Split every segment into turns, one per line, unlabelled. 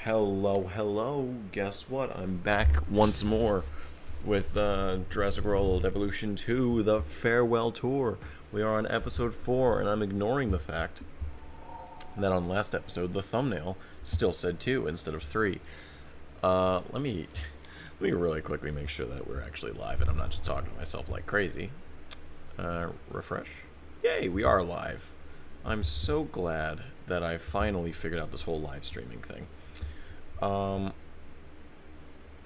Hello. Guess what? I'm back once more with Jurassic World Evolution 2, The Farewell Tour. We are on episode 4, and I'm ignoring the fact that on last episode, the thumbnail still said 2 instead of 3. Let me really quickly make sure that we're actually live and I'm not just talking to myself like crazy. Refresh. Yay, we are live. I'm so glad that I finally figured out this whole live streaming thing. Now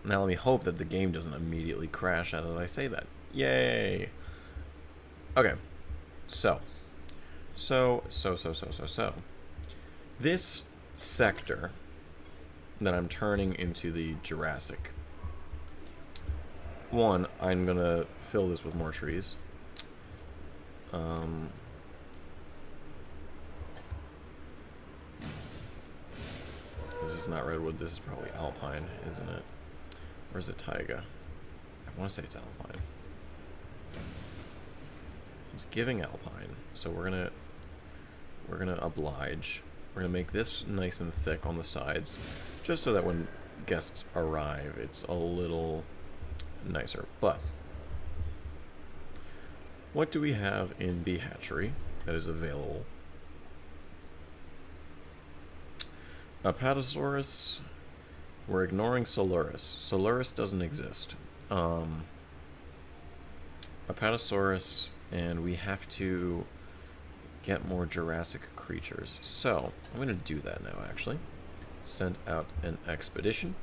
let me hope that the game doesn't immediately crash as I say that. Yay! Okay. So. This sector that I'm turning into the Jurassic. One, I'm gonna fill this with more trees. This is not redwood, this is probably alpine, isn't it? Or is it taiga? I want to say it's alpine. It's giving alpine, so we're gonna oblige. We're gonna make this nice and thick on the sides, just so that when guests arrive, it's a little nicer. But what do we have in the hatchery that is available? Apatosaurus. We're ignoring Solaris. Solaris doesn't exist. Apatosaurus, and we have to get more Jurassic creatures. So, I'm going to do that now, actually. Send out an expedition.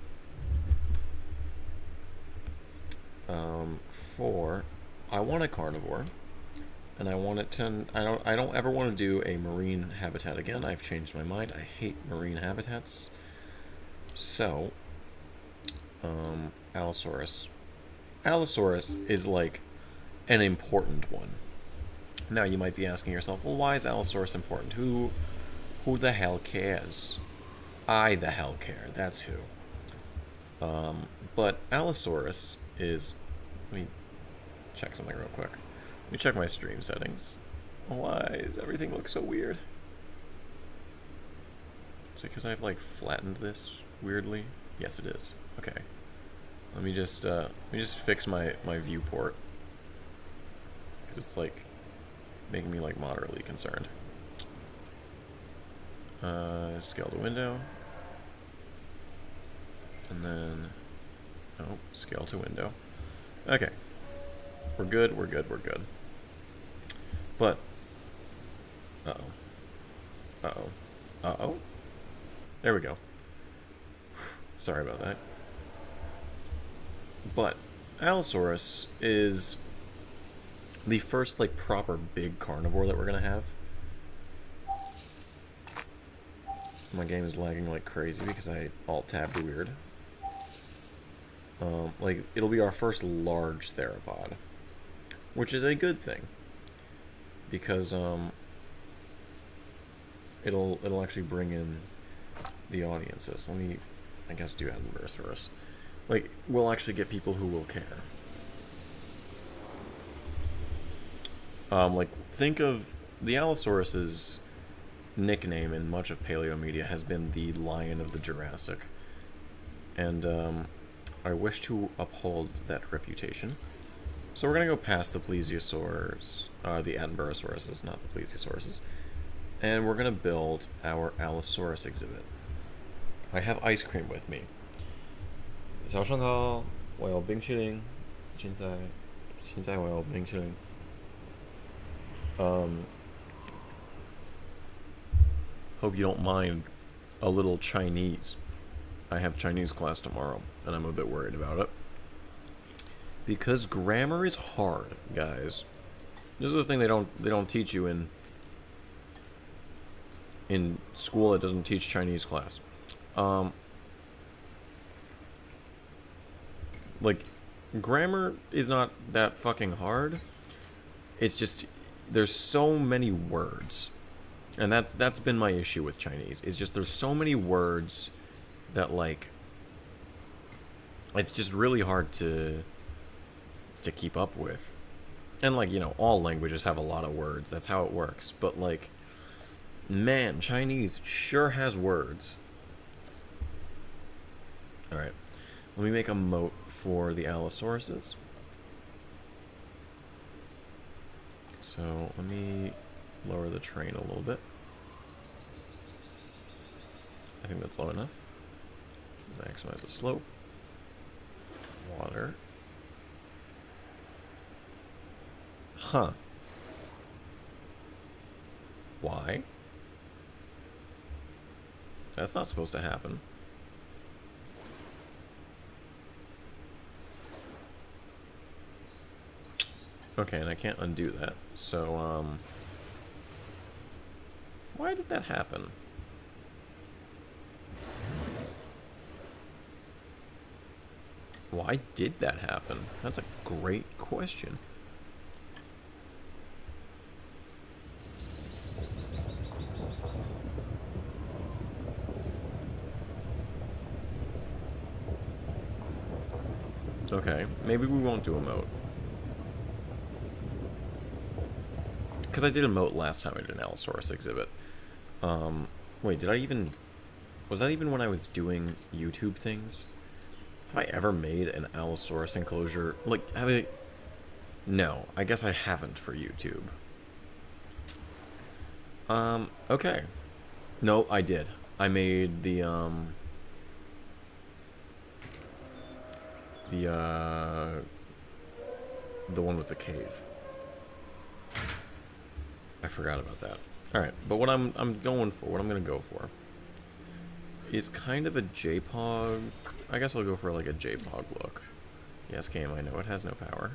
I want a carnivore. And I want it to. I don't ever want to do a marine habitat again. I've changed my mind. I hate marine habitats. So, Allosaurus. Allosaurus is like an important one. Now you might be asking yourself, well, why is Allosaurus important? Who the hell cares? I the hell care. That's who. But Allosaurus is. Let me check something real quick. Let me check my stream settings. Why does everything look so weird? Is it because I've like flattened this weirdly? Yes, it is. Okay. Let me just fix my viewport, because it's like making me like moderately concerned. Scale to window, and then scale to window. Okay. We're good. But, uh-oh. There we go. Sorry about that. But, Allosaurus is the first, like, proper big carnivore that we're gonna have. My game is lagging like crazy because I alt-tabbed weird. Like, it'll be our first large theropod, which is a good thing, because it'll actually bring in the audiences. Let me, I guess, do Adversaurus. Like, we'll actually get people who will care. Like, think of the Allosaurus's nickname in much of paleo media has been the Lion of the Jurassic, and I wish to uphold that reputation. So we're gonna go past the plesiosaurs, the Attenborosauruses, not the plesiosauruses, and we're gonna build our Allosaurus exhibit. I have ice cream with me. 早上好，我要冰淇淋。现在我要冰淇淋。Hope you don't mind a little Chinese. I have Chinese class tomorrow, and I'm a bit worried about it. Because grammar is hard, guys. This is the thing they don't teach you in school that doesn't teach Chinese class. Like, grammar is not that fucking hard. It's just there's so many words. And that's been my issue with Chinese. Is just there's so many words that, like, it's just really hard to keep up with. And, like, you know, all languages have a lot of words. That's how it works. But, like, man, Chinese sure has words. Alright. Let me make a moat for the Allosauruses. So let me lower the train a little bit. I think that's low enough. Maximize the slope. Water. Huh. Why? That's not supposed to happen. Okay, and I can't undo that. So, why did that happen? Why did that happen? That's a great question. Okay, maybe we won't do a moat. Because I did a moat last time I did an Allosaurus exhibit. Wait, did I even... Was that even when I was doing YouTube things? Have I ever made an Allosaurus enclosure? Like, have I... No, I guess I haven't for YouTube. Okay. No, I did. I made the one with the cave. I forgot about that. Alright, but what I'm going for, what I'm gonna go for, is kind of a JPOG. I guess I'll go for like a JPOG look. Yes, game, I know it has no power.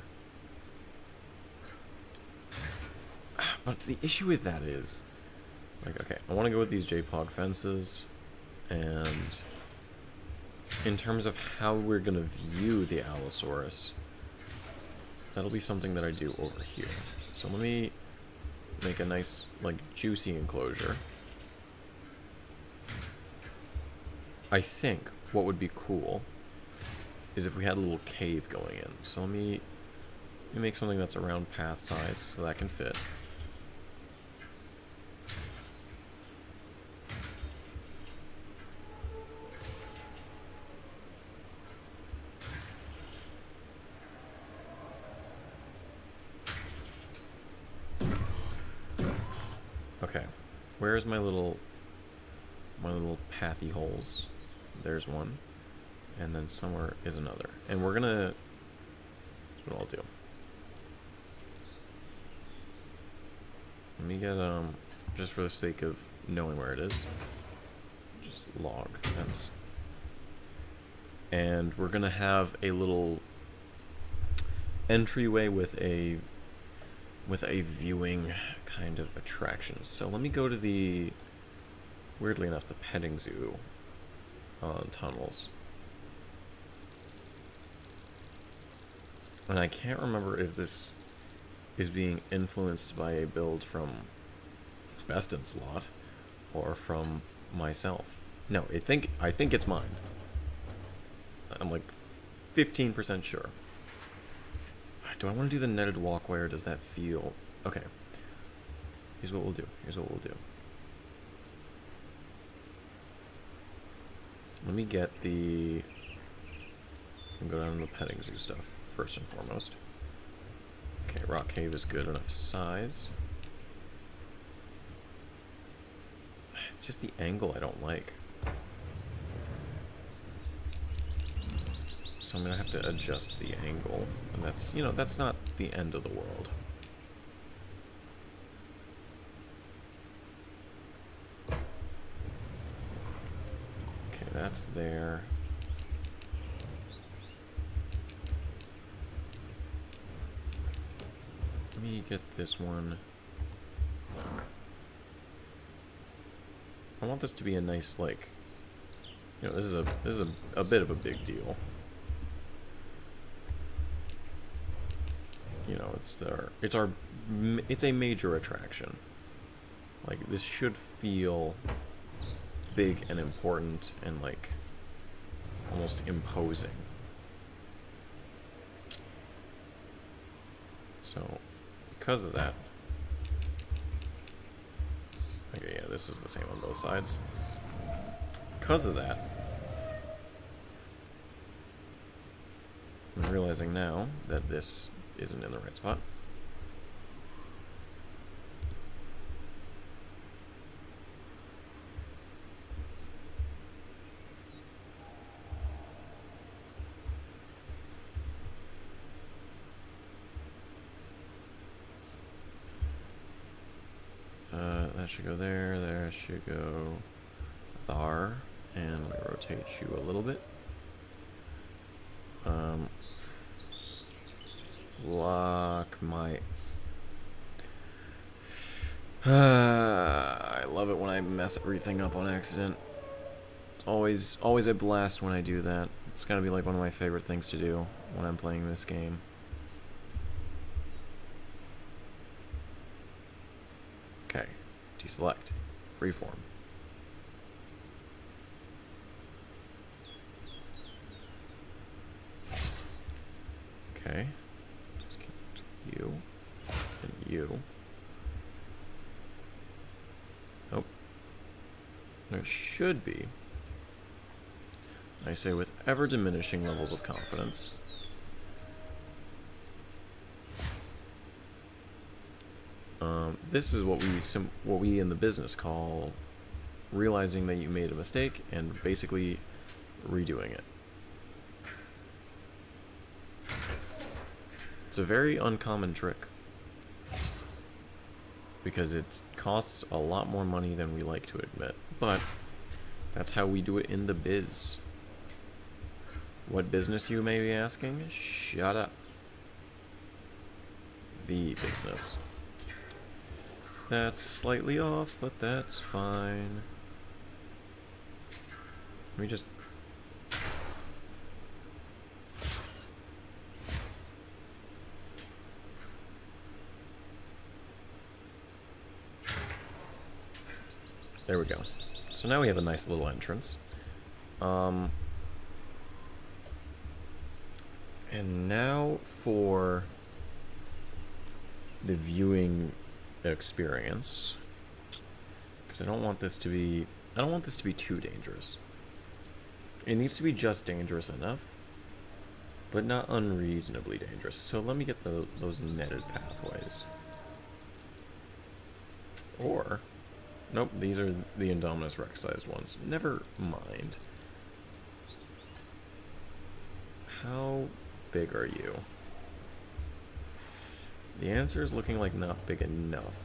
But the issue with that is, like, okay, I want to go with these JPOG fences, and in terms of how we're gonna view the Allosaurus, that'll be something that I do over here. So let me make a nice, like, juicy enclosure. I think what would be cool is if we had a little cave going in. So let me make something that's around path size so that can fit. Okay, where's my little pathy holes? There's one, and then somewhere is another, and we're gonna. That's what I'll do. Let me get just for the sake of knowing where it is, just log fence, and we're gonna have a little entryway with a viewing kind of attraction. So let me go to the, weirdly enough, the petting zoo tunnels. And I can't remember if this is being influenced by a build from Best in Slot or from myself. No, I think it's mine. I'm like 15% sure. Do I want to do the netted walkway, or does that feel... Okay. Here's what we'll do. Let me get the... I'll go down to the petting zoo stuff, first and foremost. Okay, rock cave is good enough size. It's just the angle I don't like. So I'm gonna have to adjust the angle, and that's, you know, that's not the end of the world. Okay, that's there. Let me get this one. I want this to be a nice, like, you know, this is a bit of a big deal. You know, it's a major attraction. Like, this should feel big and important and, like, almost imposing. So, because of that... Okay, yeah, this is the same on both sides. Because of that, I'm realizing now that this isn't in the right spot. That should go there, there should go there, and let me rotate you a little bit. Lock my... I love it when I mess everything up on accident. It's always a blast when I do that. It's gotta be like one of my favorite things to do when I'm playing this game. Okay, deselect, freeform. Okay, just keep you and you. Nope. There should be. I say with ever diminishing levels of confidence. This is what we in the business call realizing that you made a mistake and basically redoing it. It's a very uncommon trick because it costs a lot more money than we like to admit, but that's how we do it in the biz. What business, you may be asking? Shut up. The business. That's slightly off, but that's fine. Let me just... There we go. So now we have a nice little entrance. And now for the viewing experience, because I don't want this to be too dangerous. It needs to be just dangerous enough, but not unreasonably dangerous. So let me get those netted pathways. Or, nope, these are the Indominus Rex-sized ones. Never mind. How big are you? The answer is looking like not big enough.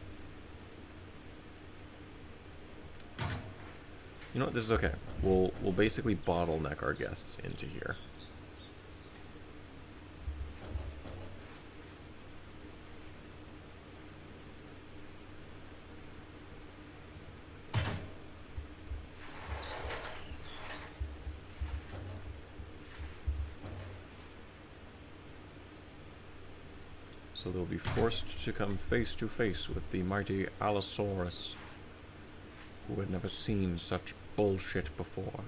You know what? This is okay. We'll basically bottleneck our guests into here. So they'll be forced to come face to face with the mighty Allosaurus, who had never seen such bullshit before.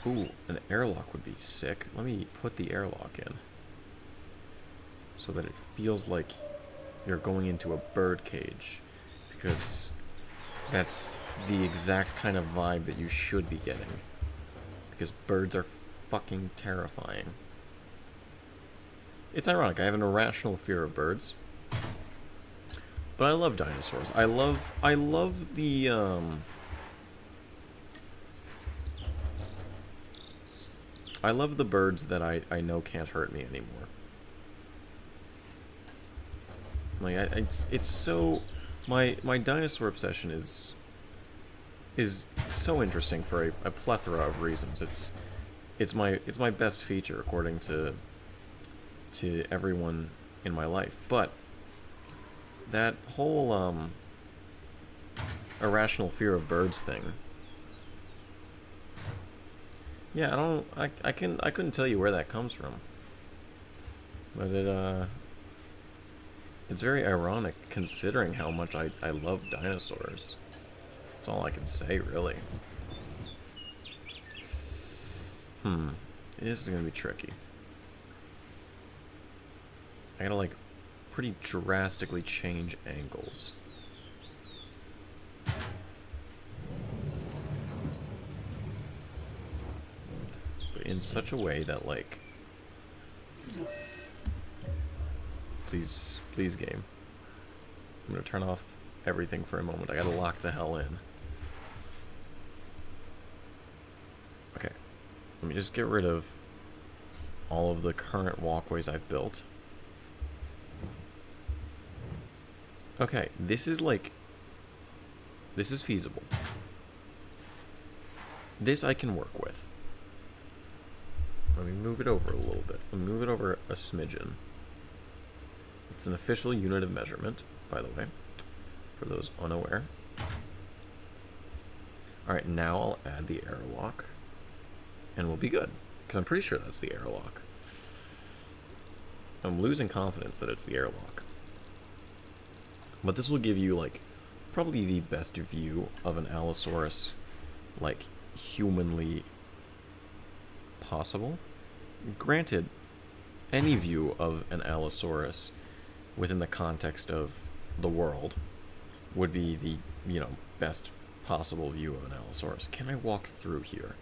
Ooh, an airlock would be sick. Let me put the airlock in, so that it feels like you're going into a bird cage, because that's the exact kind of vibe that you should be getting, because birds are fucking terrifying. It's ironic, I have an irrational fear of birds. But I love dinosaurs. I love the, I love the birds that I know can't hurt me anymore. Like, it's so... My dinosaur obsession is so interesting for a plethora of reasons. It's my best feature, according to everyone in my life. But that whole irrational fear of birds thing, yeah, I couldn't tell you where that comes from, but it's very ironic considering how much I love dinosaurs. That's all I can say, really. This is gonna be tricky. I gotta, like, pretty drastically change angles. But in such a way that, like, Please, please, game. I'm gonna turn off everything for a moment. I gotta lock the hell in. Okay. Let me just get rid of all of the current walkways I've built. Okay, this is feasible. This I can work with. Let me move it over a little bit. Let me move it over a smidgen. It's an official unit of measurement, by the way, for those unaware. Alright, now I'll add the airlock, and we'll be good, because I'm pretty sure that's the airlock. I'm losing confidence that it's the airlock. But this will give you, like, probably the best view of an Allosaurus, like, humanly possible. Granted, any view of an Allosaurus within the context of the world would be the, you know, best possible view of an Allosaurus. Can I walk through here?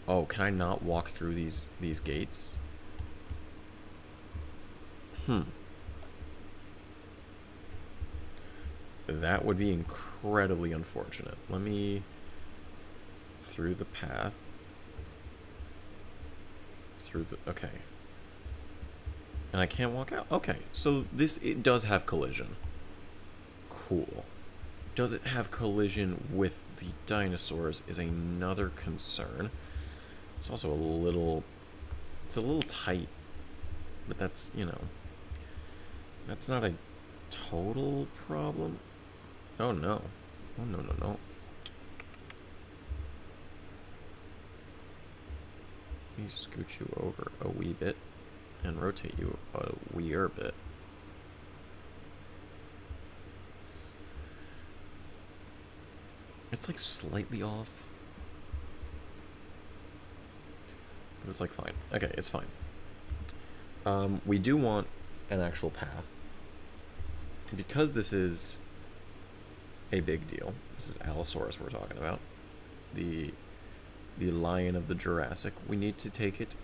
Oh, can I not walk through these gates? That would be incredibly unfortunate. Let me... through the path. Through the... okay. And I can't walk out. Okay, so this, it does have collision. Cool. Does it have collision with the dinosaurs is another concern. It's also a little... it's a little tight. But that's, you know... that's not a total problem. Oh no. Oh no, no, no. Let me scoot you over a wee bit and rotate you a weeer bit. It's like slightly off. But it's like fine. Okay, it's fine. We do want an actual path. Because this is a big deal. This is Allosaurus we're talking about. The lion of the Jurassic. We need to take it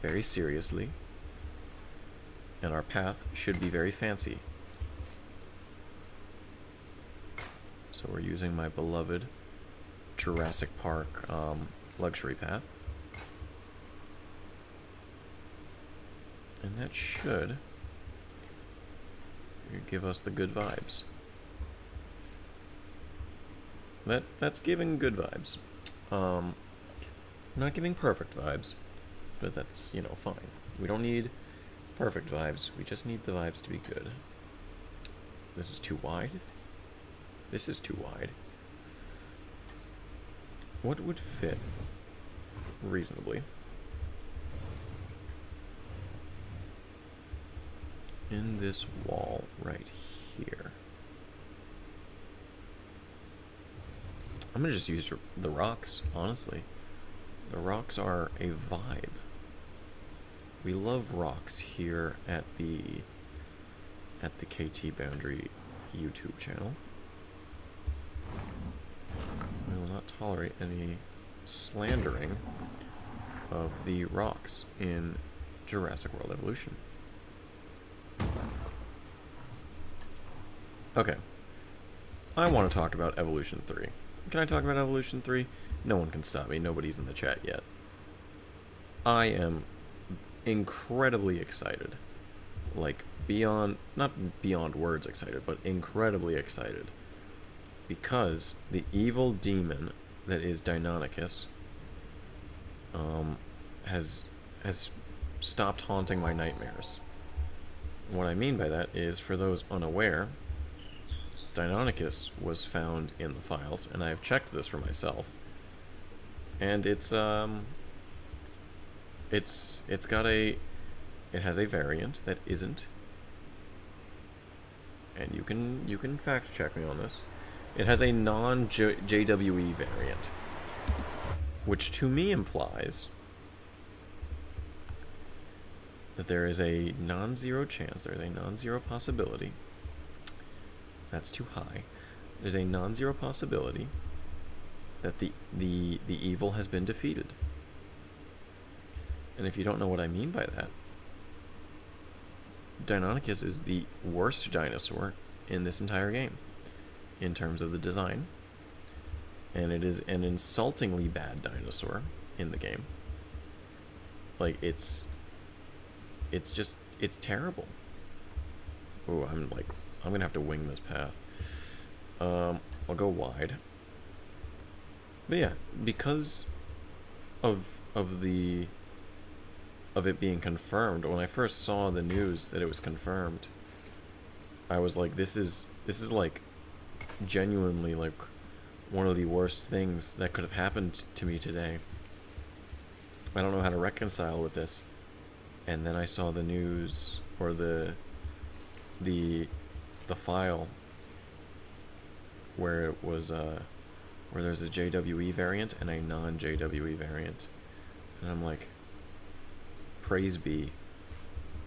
very seriously. And our path should be very fancy. So we're using my beloved Jurassic Park luxury path. And that should give us the good vibes. That's giving good vibes. Not giving perfect vibes, but that's, you know, fine. We don't need perfect vibes. We just need the vibes to be good. This is too wide. This is too wide. What would fit reasonably in this wall right here? I'm gonna just use the rocks, honestly. The rocks are a vibe. We love rocks here at the KT Boundary YouTube channel. We will not tolerate any slandering of the rocks in Jurassic World Evolution. Okay. I want to talk about Evolution 3. Can I talk about Evolution 3? No one can stop me. Nobody's in the chat yet. I am incredibly excited. Like, beyond, not beyond words excited, but incredibly excited. Because the evil demon that is Deinonychus has stopped haunting my nightmares. What I mean by that is, for those unaware, Deinonychus was found in the files, and I have checked this for myself. And it has a variant that isn't, and you can fact check me on this. It has a non-JWE variant, which to me implies that there is a non-zero chance, there is a non-zero possibility. That's too high. There's a non-zero possibility that the evil has been defeated. And if you don't know what I mean by that, Deinonychus is the worst dinosaur in this entire game in terms of the design, and it is an insultingly bad dinosaur in the game. Like, it's terrible. Oh, I'm gonna have to wing this path. I'll go wide. But yeah, because of it being confirmed, when I first saw the news that it was confirmed, I was like, this is like genuinely like one of the worst things that could have happened to me today. I don't know how to reconcile with this. And then I saw the news, or the file where it was where there's a JWE variant and a non-JWE variant, and I'm like, praise be,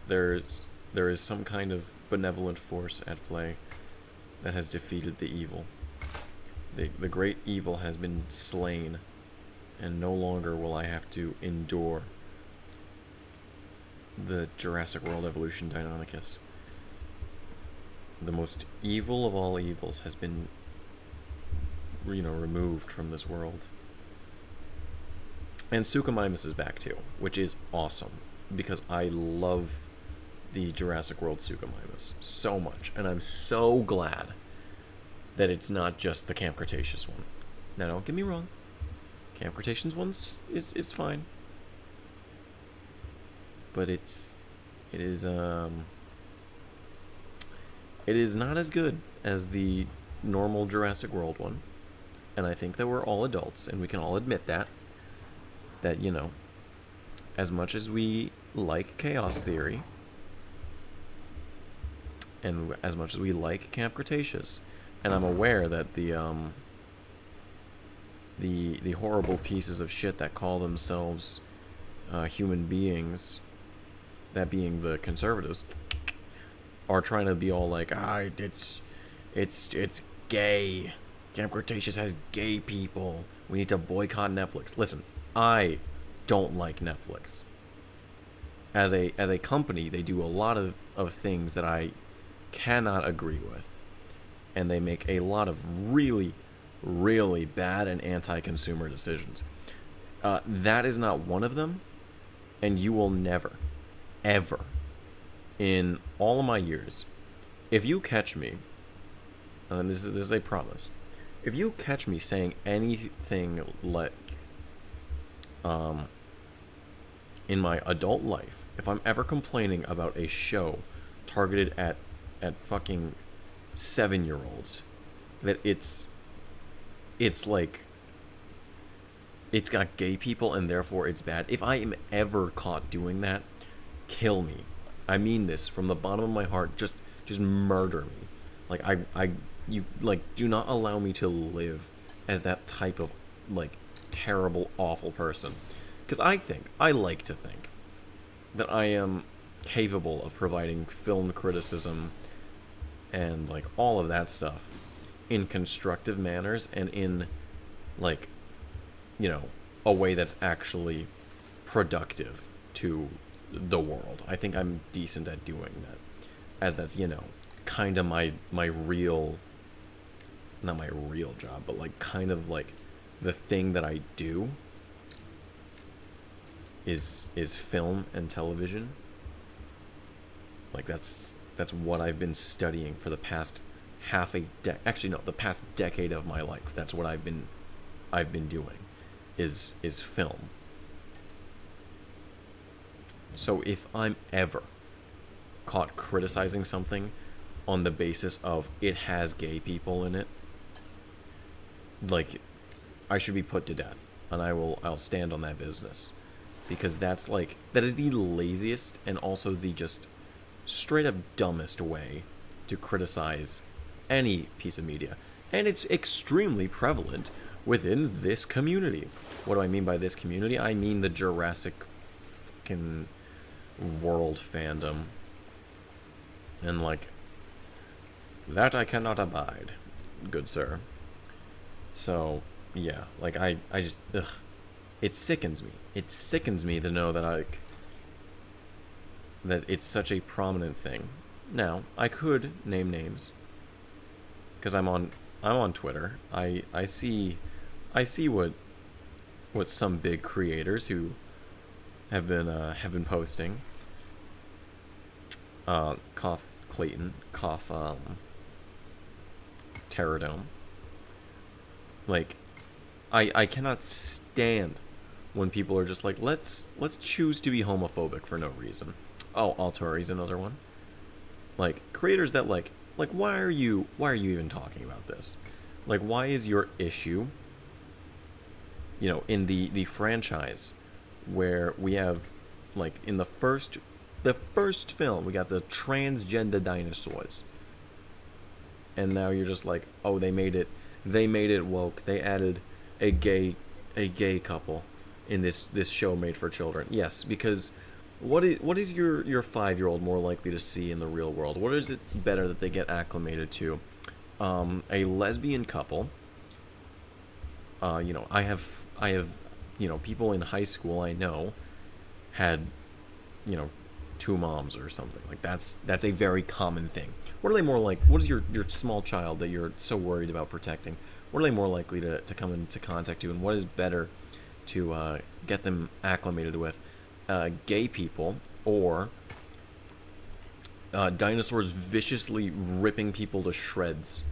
there is some kind of benevolent force at play that has defeated the evil. The great evil has been slain, and no longer will I have to endure the Jurassic World Evolution Deinonychus. The most evil of all evils has been, removed from this world. And Suchomimus is back too, which is awesome, because I love the Jurassic World Suchomimus so much, and I'm so glad that it's not just the Camp Cretaceous one. Now, don't get me wrong, Camp Cretaceous one is fine, but it is not as good as the normal Jurassic World one, and I think that we're all adults, and we can all admit that as much as we like chaos theory, and as much as we like Camp Cretaceous, and I'm aware that the horrible pieces of shit that call themselves human beings, that being the conservatives, are trying to be all like, it's gay. Camp Cretaceous has gay people. We need to boycott Netflix. Listen, I don't like Netflix. As a company, they do a lot of things that I cannot agree with. And they make a lot of really, really bad and anti-consumer decisions. That is not one of them. And you will never, ever, in all of my years, if you catch me, and this is a promise, if you catch me saying anything like, in my adult life, if I'm ever complaining about a show targeted at fucking 7-year-olds, that it's like, it's got gay people and therefore it's bad, if I am ever caught doing that, kill me. I mean this from the bottom of my heart. Just murder me. Like, you do not allow me to live as that type of like terrible, awful person. Because I like to think that I am capable of providing film criticism and like all of that stuff in constructive manners and in like, a way that's actually productive to the world. I think I'm decent at doing that, as that's, kind of my real, not my real job, but like kind of like the thing that I do is film and television. Like that's what I've been studying for the past the past decade of my life. That's what I've been doing is film. So if I'm ever caught criticizing something on the basis of it has gay people in it, like, I should be put to death, and I'll stand on that business, because that is the laziest and also the just straight up dumbest way to criticize any piece of media, and it's extremely prevalent within this community. What do I mean by this community? I mean the Jurassic fucking World fandom, and like, that I cannot abide, good sir. So yeah, like I just it sickens me to know that that it's such a prominent thing. Now, I could name names because I'm on Twitter. I see what some big creators who have been posting. Cough Clayton, cough Terradome. Like, I cannot stand when people are just like, let's choose to be homophobic for no reason. Oh, Altori's another one. Like, creators that like why are you even talking about this? Like, why is your issue, in the franchise where we have, like, in the first film we got the transgender dinosaurs, and now you're just like, oh, they made it woke. They added a gay couple in this show made for children. Yes, because what is your 5-year-old more likely to see in the real world? What is it better that they get acclimated to? A lesbian couple. I have people in high school I know had, you know, two moms or something. Like, that's a very common thing. What are they more like? What is your small child that you're so worried about protecting? What are they more likely to come into contact to, and what is better to get them acclimated with? Gay people, or dinosaurs viciously ripping people to shreds.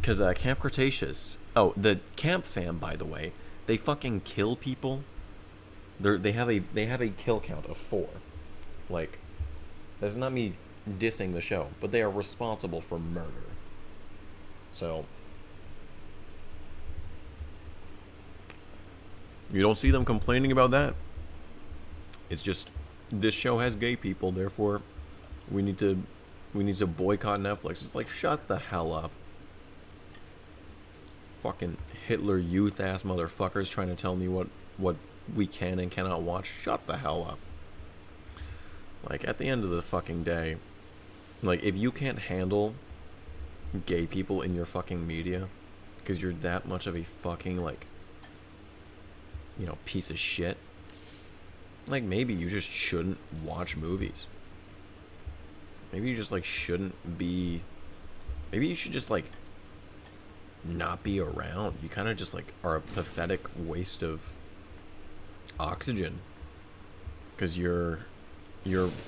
Because Camp Cretaceous. Oh, the Camp fam, by the way, they fucking kill people. They have a kill count of 4. Like, that's not me dissing the show, but they are responsible for murder. So you don't see them complaining about that. It's just, this show has gay people, therefore we need to boycott Netflix. It's like, shut the hell up. Fucking Hitler Youth ass motherfuckers trying to tell me what we can and cannot watch. Shut the hell up. Like, at the end of the fucking day, like, if you can't handle gay people in your fucking media because you're that much of a fucking, like, piece of shit, like, maybe you just shouldn't watch movies. Maybe you just, like, shouldn't be... Maybe you should just, like, not be around. You kind of just, like, are a pathetic waste of oxygen. Because your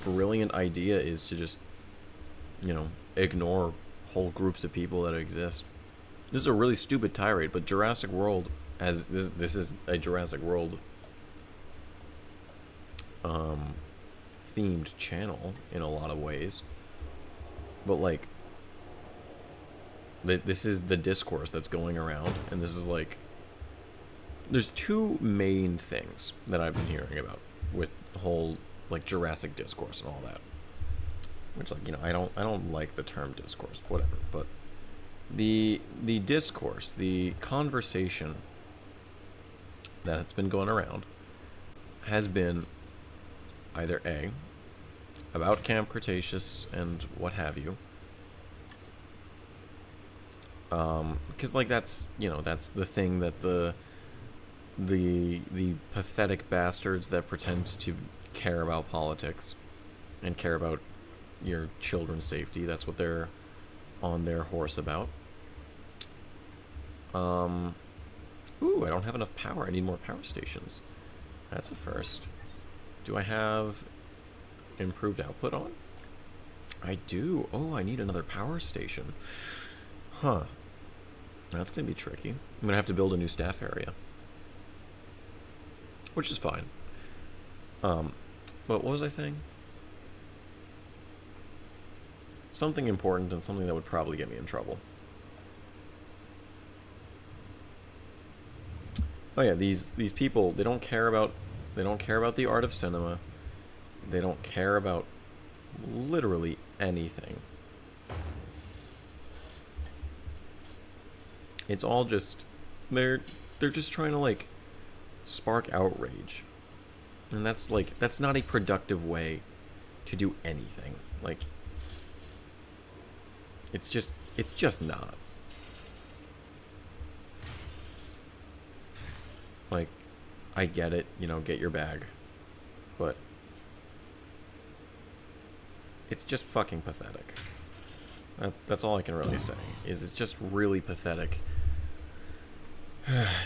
brilliant idea is to just, ignore whole groups of people that exist. This is a really stupid tirade, but Jurassic World, as this is a Jurassic World themed channel in a lot of ways, but, like, this is the discourse that's going around, and this is, like, there's 2 main things that I've been hearing about with the whole, like, Jurassic discourse and all that, which, like, I don't like the term discourse, whatever, but the discourse, the conversation that's been going around has been either A, about Camp Cretaceous and what have you, because, like, that's the thing that the pathetic bastards that pretend to care about politics and care about your children's safety, that's what they're on their horse about. Ooh, I don't have enough power. I need more power stations. That's a first. Do I have improved output on? I do. Oh, I need another power station. Huh. That's going to be tricky. I'm going to have to build a new staff area, which is fine. But what was I saying? Something important and something that would probably get me in trouble. Oh yeah, these people, they don't care about the art of cinema. They don't care about literally anything. It's all just, they're just trying to, like, spark outrage. And that's not a productive way to do anything. Like, it's just not. Like, I get it, get your bag. But it's just fucking pathetic. That's all I can really say. Is it's just really pathetic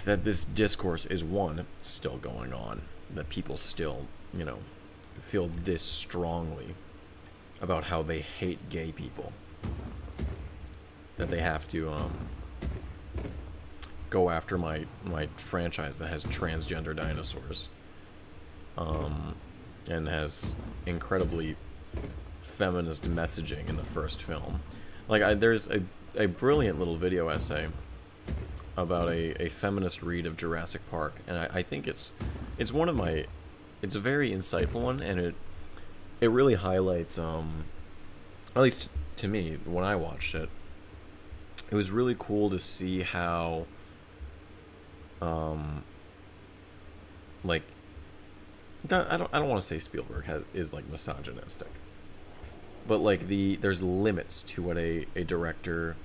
that this discourse is one still going on, that people still, you know, feel this strongly about how they hate gay people, that they have to go after my franchise that has transgender dinosaurs, and has incredibly feminist messaging in the first film. Like, there's a brilliant little video essay about a feminist read of Jurassic Park, and I think it's one of my, it's a very insightful one, and it really highlights, at least to me when I watched it, it was really cool to see how like, I don't want to say Spielberg is like misogynistic, but like there's limits to what a director,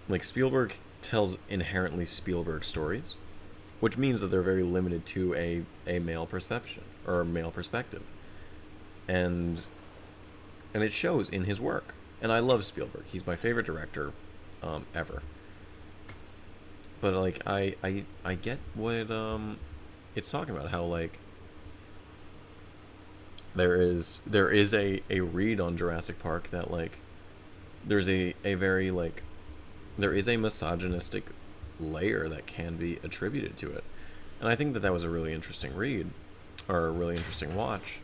like Spielberg tells inherently Spielberg stories, which means that they're very limited to a male perception or a male perspective, and it shows in his work. And I love Spielberg; he's my favorite director ever. But like I get what it's talking about, how like there is a read on Jurassic Park that like there's a very like there is a misogynistic layer that can be attributed to it. And I think that was a really interesting read, or a really interesting watch.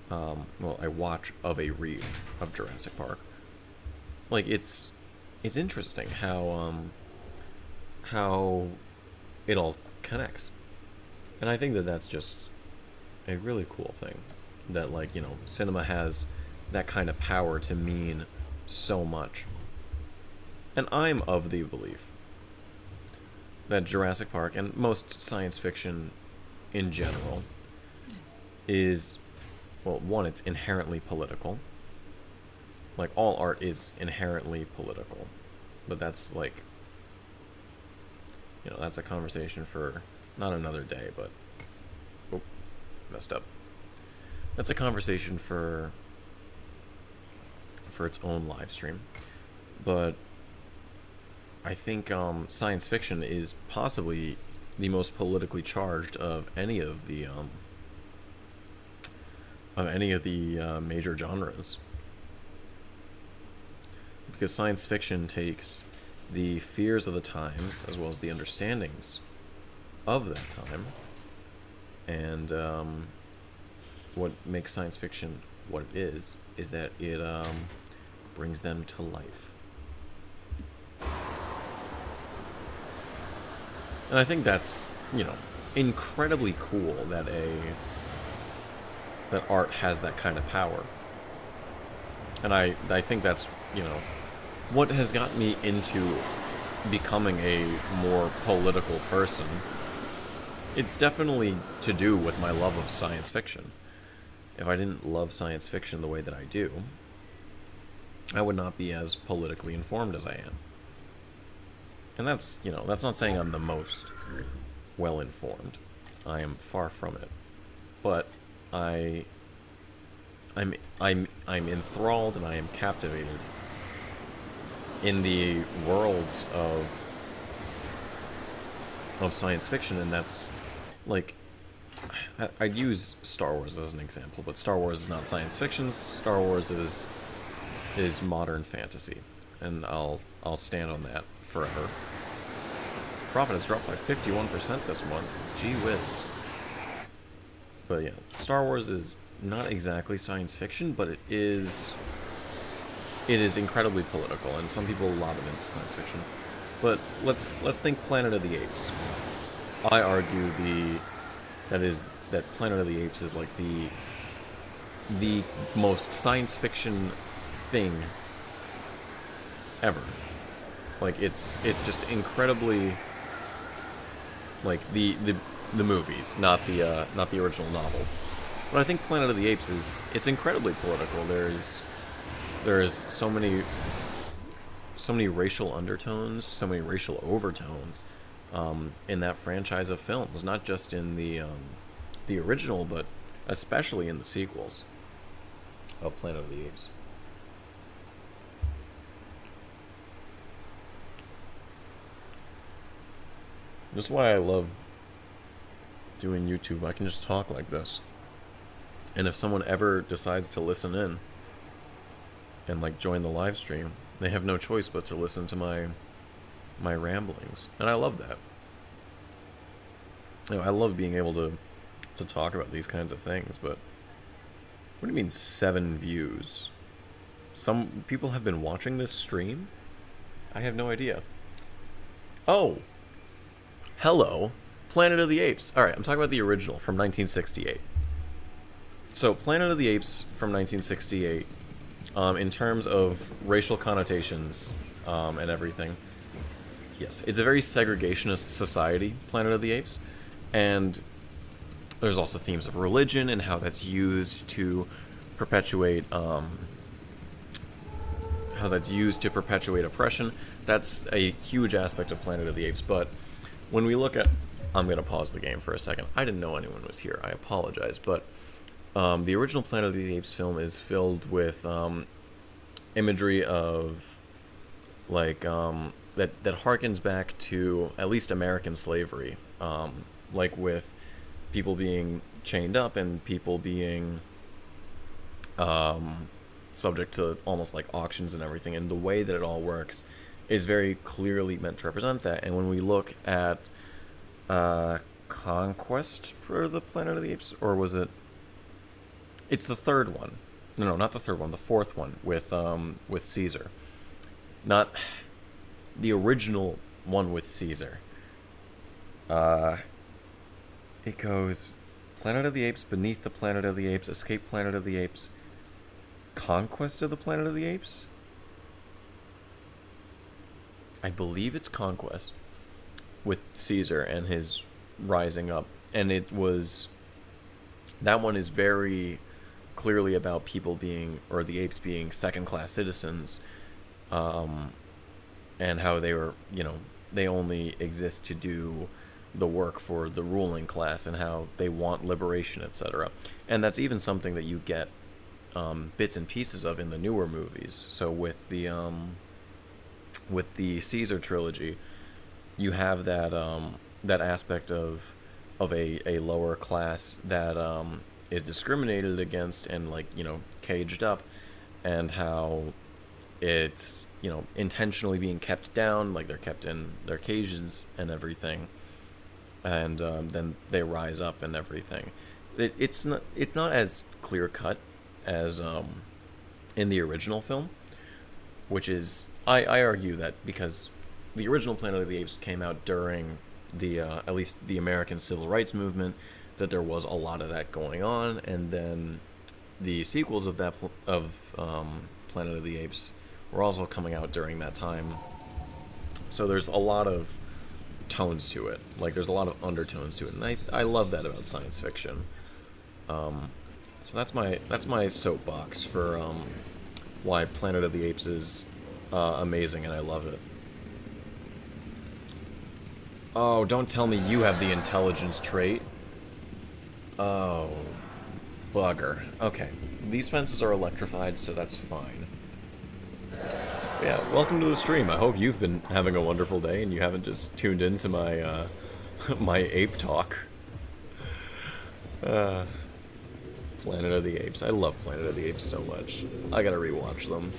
Well, a watch of a read of Jurassic Park. Like, it's interesting how it all connects. And I think that that's just a really cool thing. That, like, you know, cinema has that kind of power to mean so much. And I'm of the belief that Jurassic Park, and most science fiction in general, is, well, one, it's inherently political. Like, all art is inherently political. But that's, like, you know, that's a conversation for not another day, but... Oh, messed up. That's a conversation for its own live stream. But I think science fiction is possibly the most politically charged of any of the major genres, because science fiction takes the fears of the times as well as the understandings of that time, and what makes science fiction what it is that it brings them to life. And I think that's, you know, incredibly cool that that art has that kind of power. And I think that's, you know, what has gotten me into becoming a more political person. It's definitely to do with my love of science fiction. If I didn't love science fiction the way that I do, I would not be as politically informed as I am. And that's, you know, that's not saying I'm the most well-informed. I am far from it. But I'm enthralled and I am captivated in the worlds of science fiction, and that's, like, I'd use Star Wars as an example, but Star Wars is not science fiction. Star Wars is modern fantasy, and I'll stand on that forever. Profit has dropped by 51% this month. Gee whiz. But yeah, Star Wars is not exactly science fiction, but it is incredibly political, and some people lob it into science fiction. But let's think Planet of the Apes. I argue that Planet of the Apes is like the most science fiction thing ever. Like, it's just incredibly, like, the movies, not the original novel. But I think Planet of the Apes it's incredibly political. There's so many racial undertones, so many racial overtones in that franchise of films, not just in the original, but especially in the sequels. of Planet of the Apes. This is why I love doing YouTube. I can just talk like this. And if someone ever decides to listen in and like join the live stream, they have no choice but to listen to my ramblings. And I love that. You know, I love being able to talk about these kinds of things, but what do you mean 7 views? Some people have been watching this stream? I have no idea. Oh! Hello! Planet of the Apes. Alright, I'm talking about the original from 1968. So, Planet of the Apes from 1968, in terms of racial connotations and everything, yes, it's a very segregationist society, Planet of the Apes, and there's also themes of religion and how that's used to perpetuate oppression. That's a huge aspect of Planet of the Apes. But when we look at, I'm gonna pause the game for a second. I didn't know anyone was here. I apologize, but the original Planet of the Apes film is filled with imagery of like that harkens back to at least American slavery, like with people being chained up and people being subject to almost like auctions and everything, and the way that it all works is very clearly meant to represent that. And when we look at Conquest for the Planet of the Apes, or was it? It's the third one. No, not the third one. The fourth one with Caesar. Not the original one with Caesar. It goes Planet of the Apes, Beneath the Planet of the Apes, Escape Planet of the Apes, Conquest of the Planet of the Apes? I believe it's Conquest with Caesar and his rising up. And it was... That one is very clearly about people being, or the apes being second-class citizens, and how they were, you know, they only exist to do the work for the ruling class and how they want liberation, etc. And that's even something that you get bits and pieces of in the newer movies. So with the Caesar trilogy, you have that that aspect of a lower class that is discriminated against and, like, you know, caged up, and how it's, you know, intentionally being kept down, like they're kept in their cages and everything, and then they rise up and everything. It's not as clear cut as in the original film, which is I argue that because the original Planet of the Apes came out during the at least the American Civil Rights Movement, that there was a lot of that going on, and then the sequels of that Planet of the Apes were also coming out during that time. So there's a lot of tones to it, like there's a lot of undertones to it, and I love that about science fiction. So that's my soapbox for why Planet of the Apes is amazing, and I love it. Oh, don't tell me you have the intelligence trait. Oh, bugger. Okay, these fences are electrified, so that's fine. Yeah, welcome to the stream. I hope you've been having a wonderful day and you haven't just tuned into my my ape talk. Planet of the Apes. I love Planet of the Apes so much. I gotta rewatch them.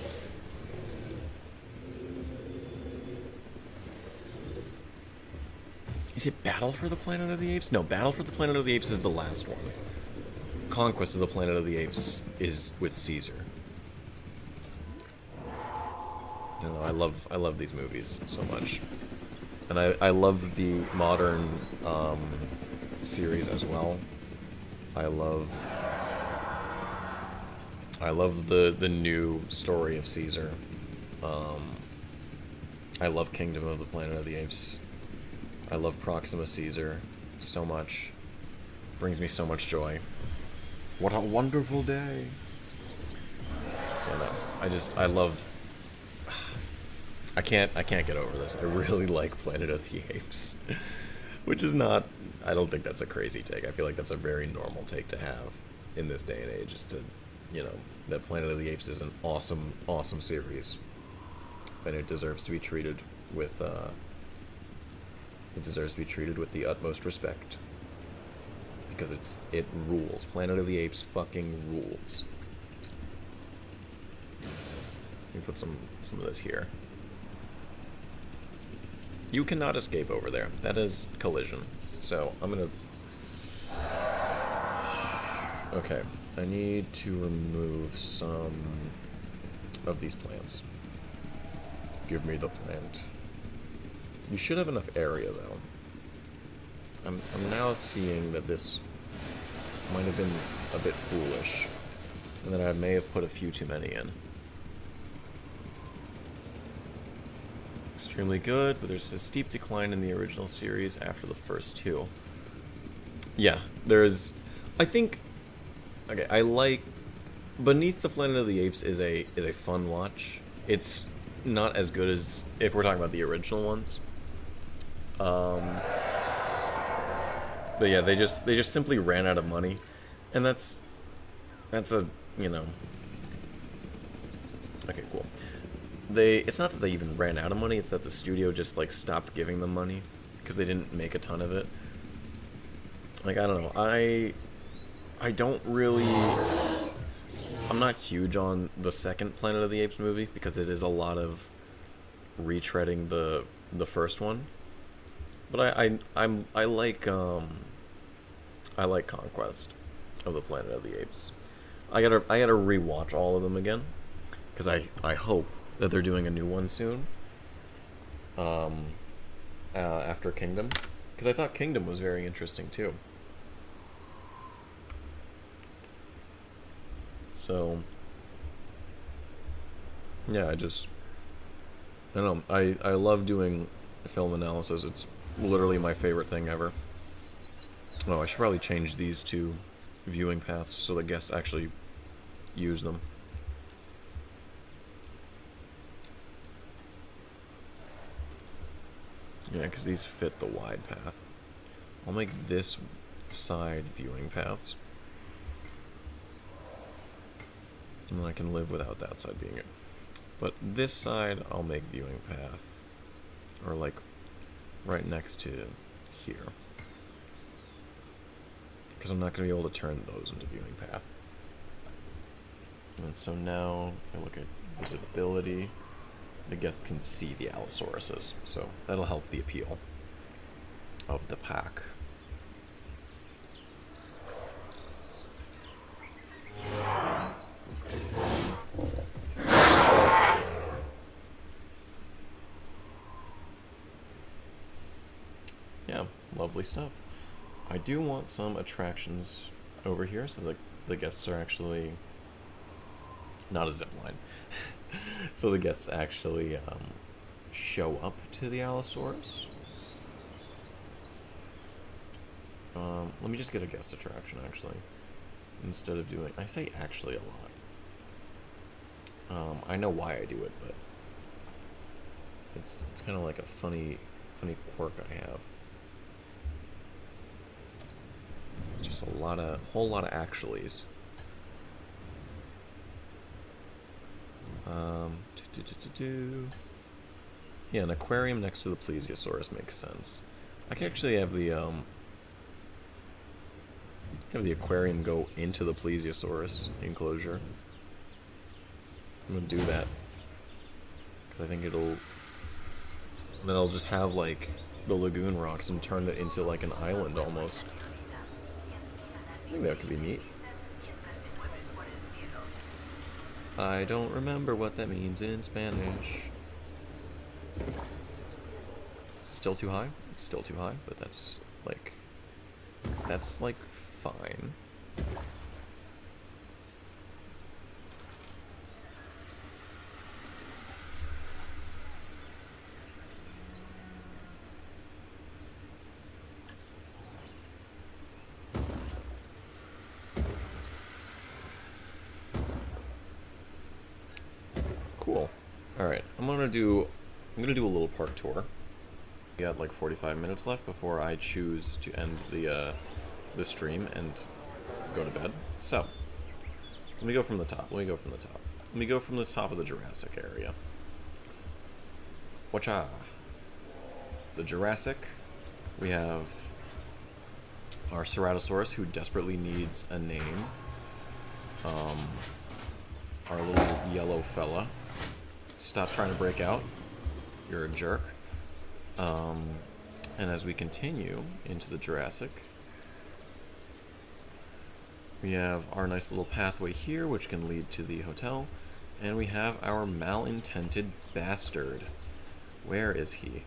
Is it Battle for the Planet of the Apes? No, Battle for the Planet of the Apes is the last one. Conquest of the Planet of the Apes is with Caesar. You know, I love these movies so much. And I love the modern series as well. I love the new story of Caesar. I love Kingdom of the Planet of the Apes. I love Proxima Caesar so much. Brings me so much joy. What a wonderful day. You know, I love... I can't get over this. I really like Planet of the Apes. Which is not... I don't think that's a crazy take. I feel like that's a very normal take to have in this day and age, is to you know, that Planet of the Apes is an awesome, awesome series, and it deserves to be treated with the utmost respect, because it rules. Planet of the Apes fucking rules. Let me put some of this here. You cannot escape over there. That is collision. So I'm gonna. Okay, I need to remove some of these plants. Give me the plant. You should have enough area, though. I'm now seeing that this might have been a bit foolish, and that I may have put a few too many in. Extremely good, but there's a steep decline in the original series after the first two. Yeah, there's... I think... Okay, I like... Beneath the Planet of the Apes is a fun watch. It's not as good as if we're talking about the original ones. But yeah, they just simply ran out of money, and that's a, you know. Okay, cool. It's not that they even ran out of money, it's that the studio just like stopped giving them money because they didn't make a ton of it. Like, I don't know. I don't really... I'm not huge on the second Planet of the Apes movie because it is a lot of retreading the first one. But I like Conquest of the Planet of the Apes. I gotta rewatch all of them again because I hope that they're doing a new one soon. After Kingdom, because I thought Kingdom was very interesting too. So, yeah, I don't know, I love doing film analysis. It's literally my favorite thing ever. Oh, I should probably change these to viewing paths so the guests actually use them. Yeah, because these fit the wide path. I'll make this side viewing paths. And then I can live without that side being it. But this side, I'll make viewing path. Or like, right next to here. Because I'm not going to be able to turn those into viewing path. And so now, if I look at visibility, the guest can see the Allosauruses. So that'll help the appeal of the pack. Yeah, lovely stuff. I do want some attractions over here so that the guests are actually not a zipline. So the guests actually show up to the Allosaurus. Let me just get a guest attraction actually, instead of doing... I say actually a lot. I know why I do it, but it's kind of like a funny quirk I have. Just a whole lot of actuallys. Yeah, an aquarium next to the plesiosaurus makes sense. I can actually have the aquarium go into the plesiosaurus enclosure. I'm gonna do that because I think then I'll just have like the lagoon rocks and turn it into like an island almost. I think that could be neat. I don't remember what that means in Spanish. Is it still too high? It's still too high, but that's like fine. Cool. Alright, I'm gonna do a little park tour. We got like 45 minutes left before I choose to end the stream and go to bed. So, Let me go from the top. Let me go from the top. Let me go from the top of the Jurassic area. Watcha! The Jurassic. We have our Ceratosaurus, who desperately needs a name. Our little yellow fella. Stop trying to break out. You're a jerk. And as we continue into the Jurassic, we have our nice little pathway here, which can lead to the hotel. And we have our malintended bastard. Where is he?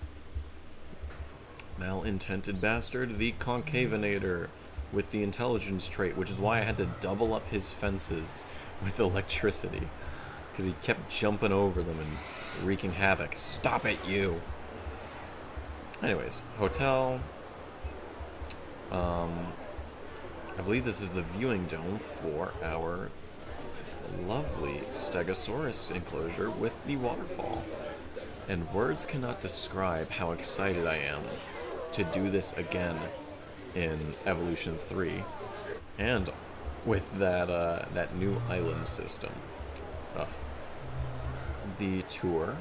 Malintended bastard, the concavinator with the intelligence trait, which is why I had to double up his fences with electricity. Because he kept jumping over them and wreaking havoc. Stop it, you! Anyways, hotel. I believe this is the viewing dome for our lovely Stegosaurus enclosure with the waterfall. And words cannot describe how excited I am to do this again in Evolution 3, and with that new island system. The tour.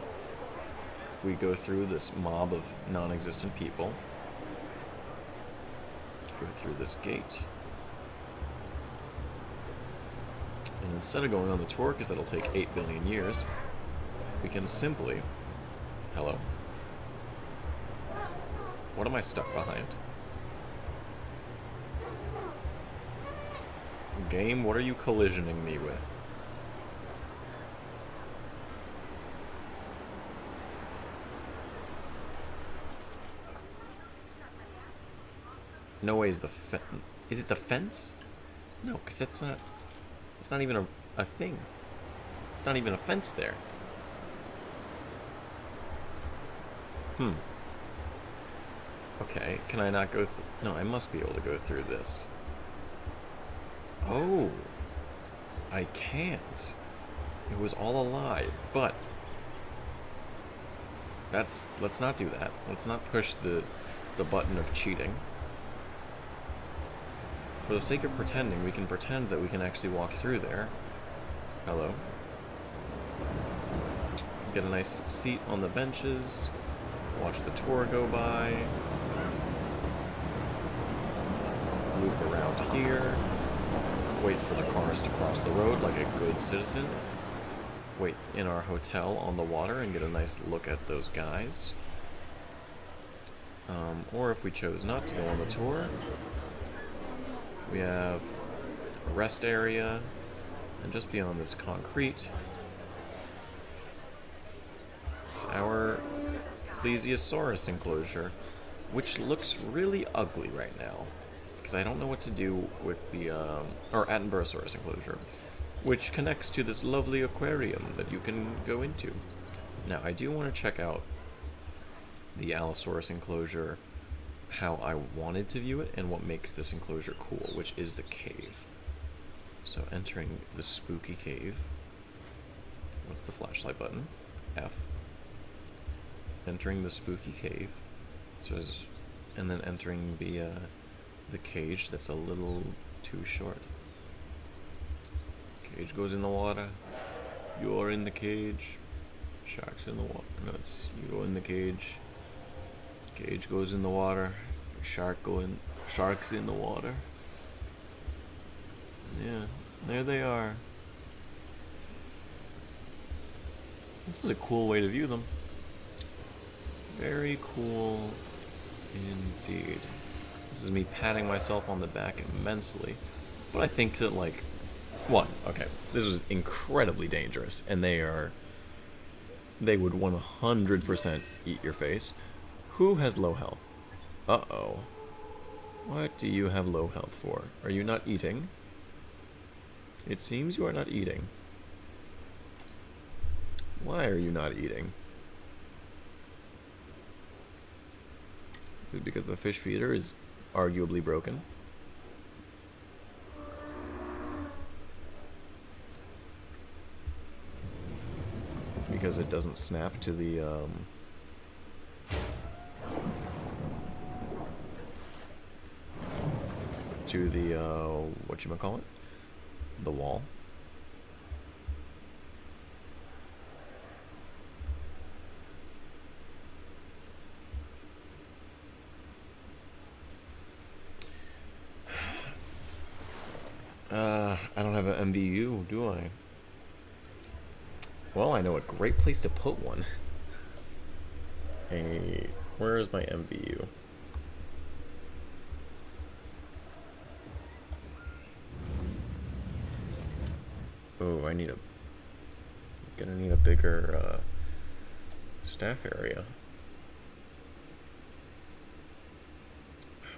If we go through this mob of non-existent people, go through this gate, and instead of going on the tour, because that'll take 8 billion years, we can simply... Hello? What am I stuck behind? Game, what are you collisioning me with? No way is the fence... Is it the fence? No, because that's not... It's not even a thing. It's not even a fence there. Okay, can I not go through... No, I must be able to go through this. Oh. I can't. It was all a lie, but... Let's not do that. Let's not push the button of cheating. For the sake of pretending, we can pretend that we can actually walk through there. Hello. Get a nice seat on the benches. Watch the tour go by. Loop around here. Wait for the cars to cross the road like a good citizen. Wait in our hotel on the water and get a nice look at those guys. Or if we chose not to go on the tour, we have a rest area, and just beyond this concrete, it's our Plesiosaurus enclosure, which looks really ugly right now, because I don't know what to do with the, or Attenborosaurus enclosure, which connects to this lovely aquarium that you can go into. Now, I do want to check out the Allosaurus enclosure, how I wanted to view it, and what makes this enclosure cool, which is the cave. So entering the spooky cave. What's the flashlight button? F. Entering the spooky cave. So and then entering the cage that's a little too short. Cage goes in the water. You're in the cage. Shark's in the water. No, it's you go in the cage. Cage goes in the water. Shark's in the water. Yeah, there they are. This is a cool way to view them. Very cool indeed. This is me patting myself on the back immensely. But I think that, like, okay, this was incredibly dangerous, and they would 100% eat your face. Who has low health? Uh-oh. What do you have low health for? Are you not eating? It seems you are not eating. Why are you not eating? Is it because the fish feeder is arguably broken? Because it doesn't snap to the, whatchamacallit? The wall. I don't have an MVU, do I? Well, I know a great place to put one. Where is my MVU? Oh, gonna need a bigger staff area.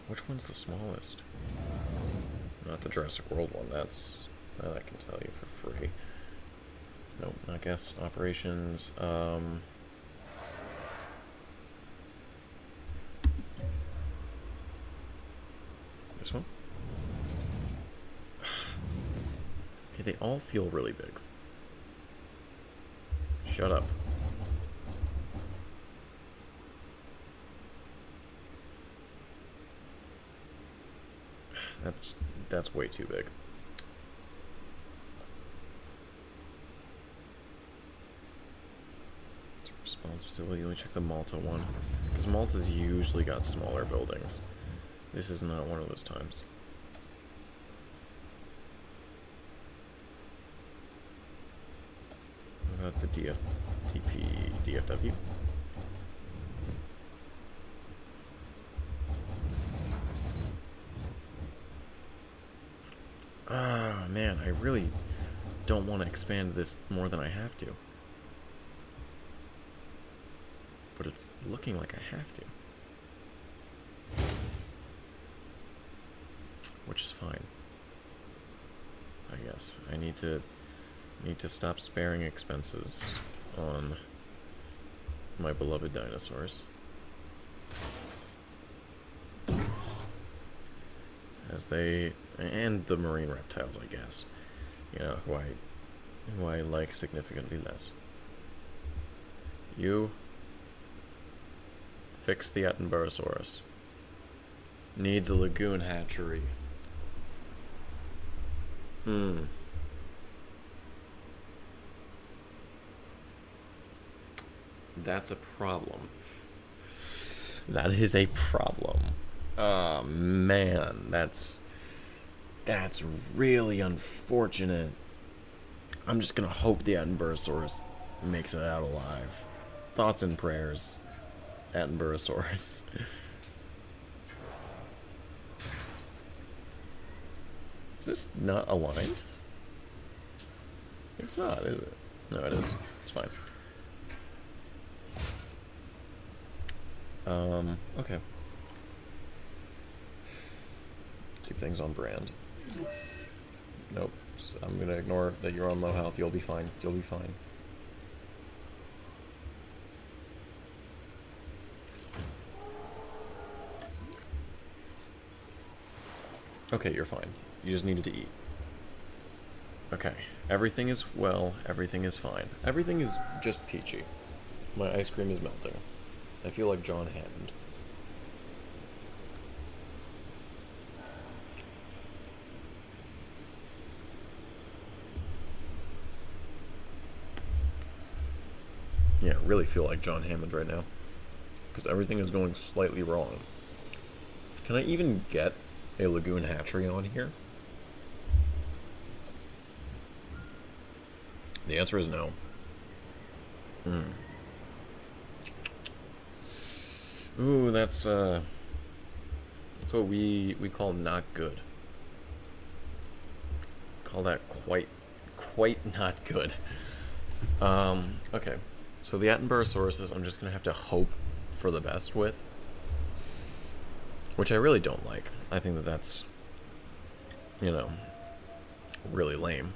Which one's the smallest? Not the Jurassic World one. That I can tell you for free. Nope, not guest operations. This one? Okay, they all feel really big. Shut up. That's way too big. Response facility. Let me check the Malta one, because Malta's usually got smaller buildings. This is not one of those times. What about the DFW? Ah, man, I really don't want to expand this more than I have to. But it's looking like I have to. Which is fine. I guess. I need to stop sparing expenses on my beloved dinosaurs. And the marine reptiles, I guess. You know, who I like significantly less. You fix the Attenborosaurus. Needs a lagoon hatchery. That's a problem. That is a problem. Oh man, that's really unfortunate. I'm just gonna hope the Attenborosaurus makes it out alive. Thoughts and prayers, Attenborosaurus. Is this not aligned? It's not, is it? No, it is. It's fine. Okay. Keep things on brand. Nope. So I'm gonna ignore that you're on low health. You'll be fine. You'll be fine. Okay, you're fine. You just needed to eat. Okay. Everything is well. Everything is fine. Everything is just peachy. My ice cream is melting. I feel like John Hammond. Yeah, I really feel like John Hammond right now. Because everything is going slightly wrong. Can I even get a lagoon hatchery on here? The answer is no. Ooh, that's what we call not good. Call that quite not good. Okay. So the Attenborosaurus I'm just gonna have to hope for the best with. Which I really don't like. I think that that's, you know, really lame.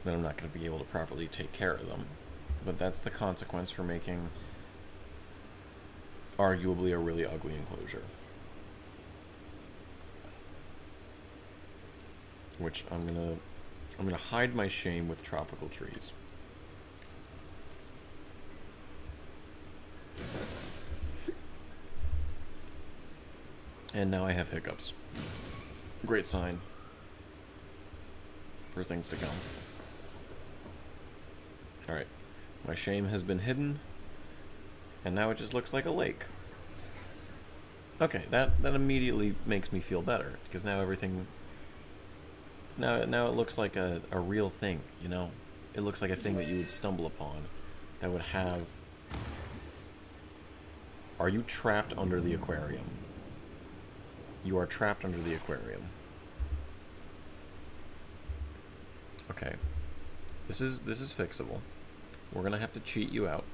That I'm not gonna be able to properly take care of them. But that's the consequence for making arguably a really ugly enclosure. Which I'm gonna hide my shame with tropical trees. And now I have hiccups. Great sign for things to come. Alright. My shame has been hidden. And now it just looks like a lake. Okay, that immediately makes me feel better. Because now everything Now it looks like a real thing, you know? It looks like a thing that you would stumble upon that would have... Are you trapped under the aquarium? You are trapped under the aquarium. Okay. This is fixable. We're gonna have to cheat you out.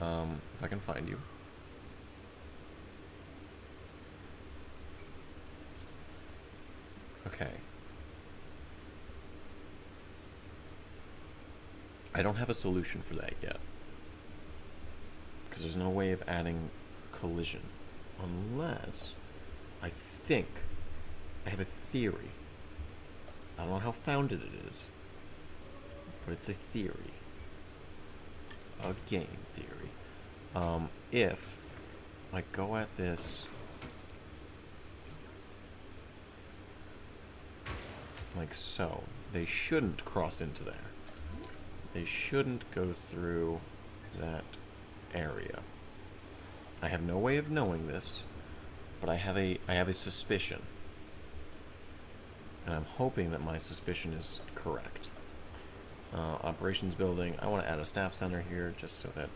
If I can find you. Okay. I don't have a solution for that yet. Because there's no way of adding collision. Unless... I think... I have a theory. I don't know how founded it is. But it's a theory. A game theory. If I go at this... like so. They shouldn't cross into there. They shouldn't go through that area. I have no way of knowing this, but I have a suspicion. And I'm hoping that my suspicion is correct. Operations building. I want to add a staff center here just so that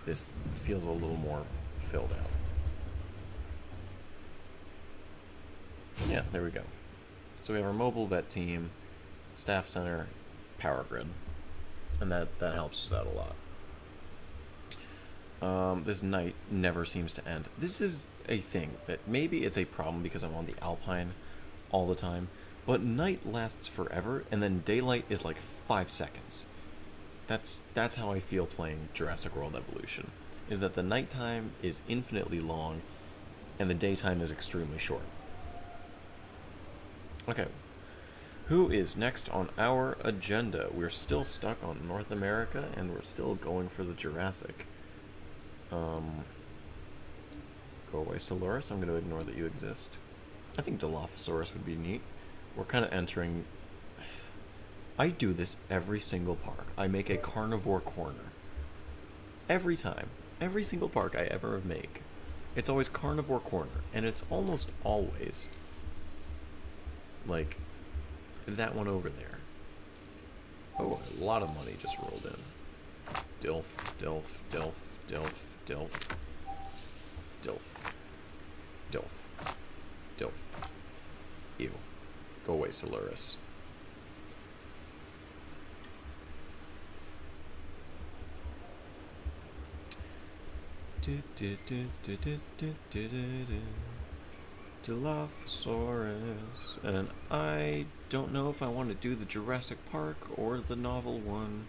this feels a little more filled out. Yeah, there we go. So we have our mobile vet team, staff center, power grid. And that helps us out a lot. This night never seems to end. This is a thing that maybe it's a problem because I'm on the Alpine all the time, but night lasts forever, and then daylight is like 5 seconds. That's how I feel playing Jurassic World Evolution, is that the nighttime is infinitely long, and the daytime is extremely short. Okay. Who is next on our agenda? We're still stuck on North America, and we're still going for the Jurassic. Go away, Solaris. I'm going to ignore that you exist. I think Dilophosaurus would be neat. We're kind of entering... I do this every single park. I make a carnivore corner. Every time. Every single park I ever make. It's always carnivore corner, and it's almost always... like... that one over there. Oh, a lot of money just rolled in. Dilf, Dilf, Dilf, Dilf, Dilf. Dilf. Dilf. Dilf. Ew. Go away, Solaris. Dilophosaurus. And I don't know if I want to do the Jurassic Park or the novel one.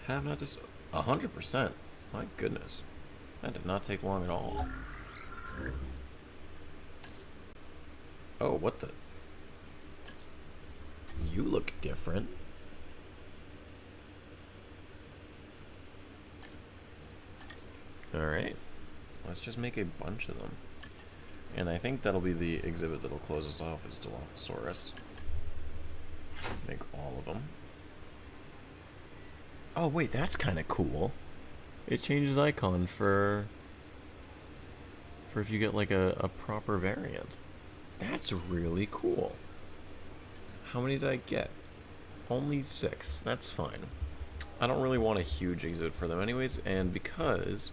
Have not just 100%. My goodness. That did not take long at all. Oh, what the? You look different. Alright. Let's just make a bunch of them. And I think that'll be the exhibit that'll close us off is Dilophosaurus. Make all of them. Oh wait, that's kind of cool. It changes icon for if you get like a proper variant. That's really cool. How many did I get? Only 6. That's fine. I don't really want a huge exhibit for them anyways, and because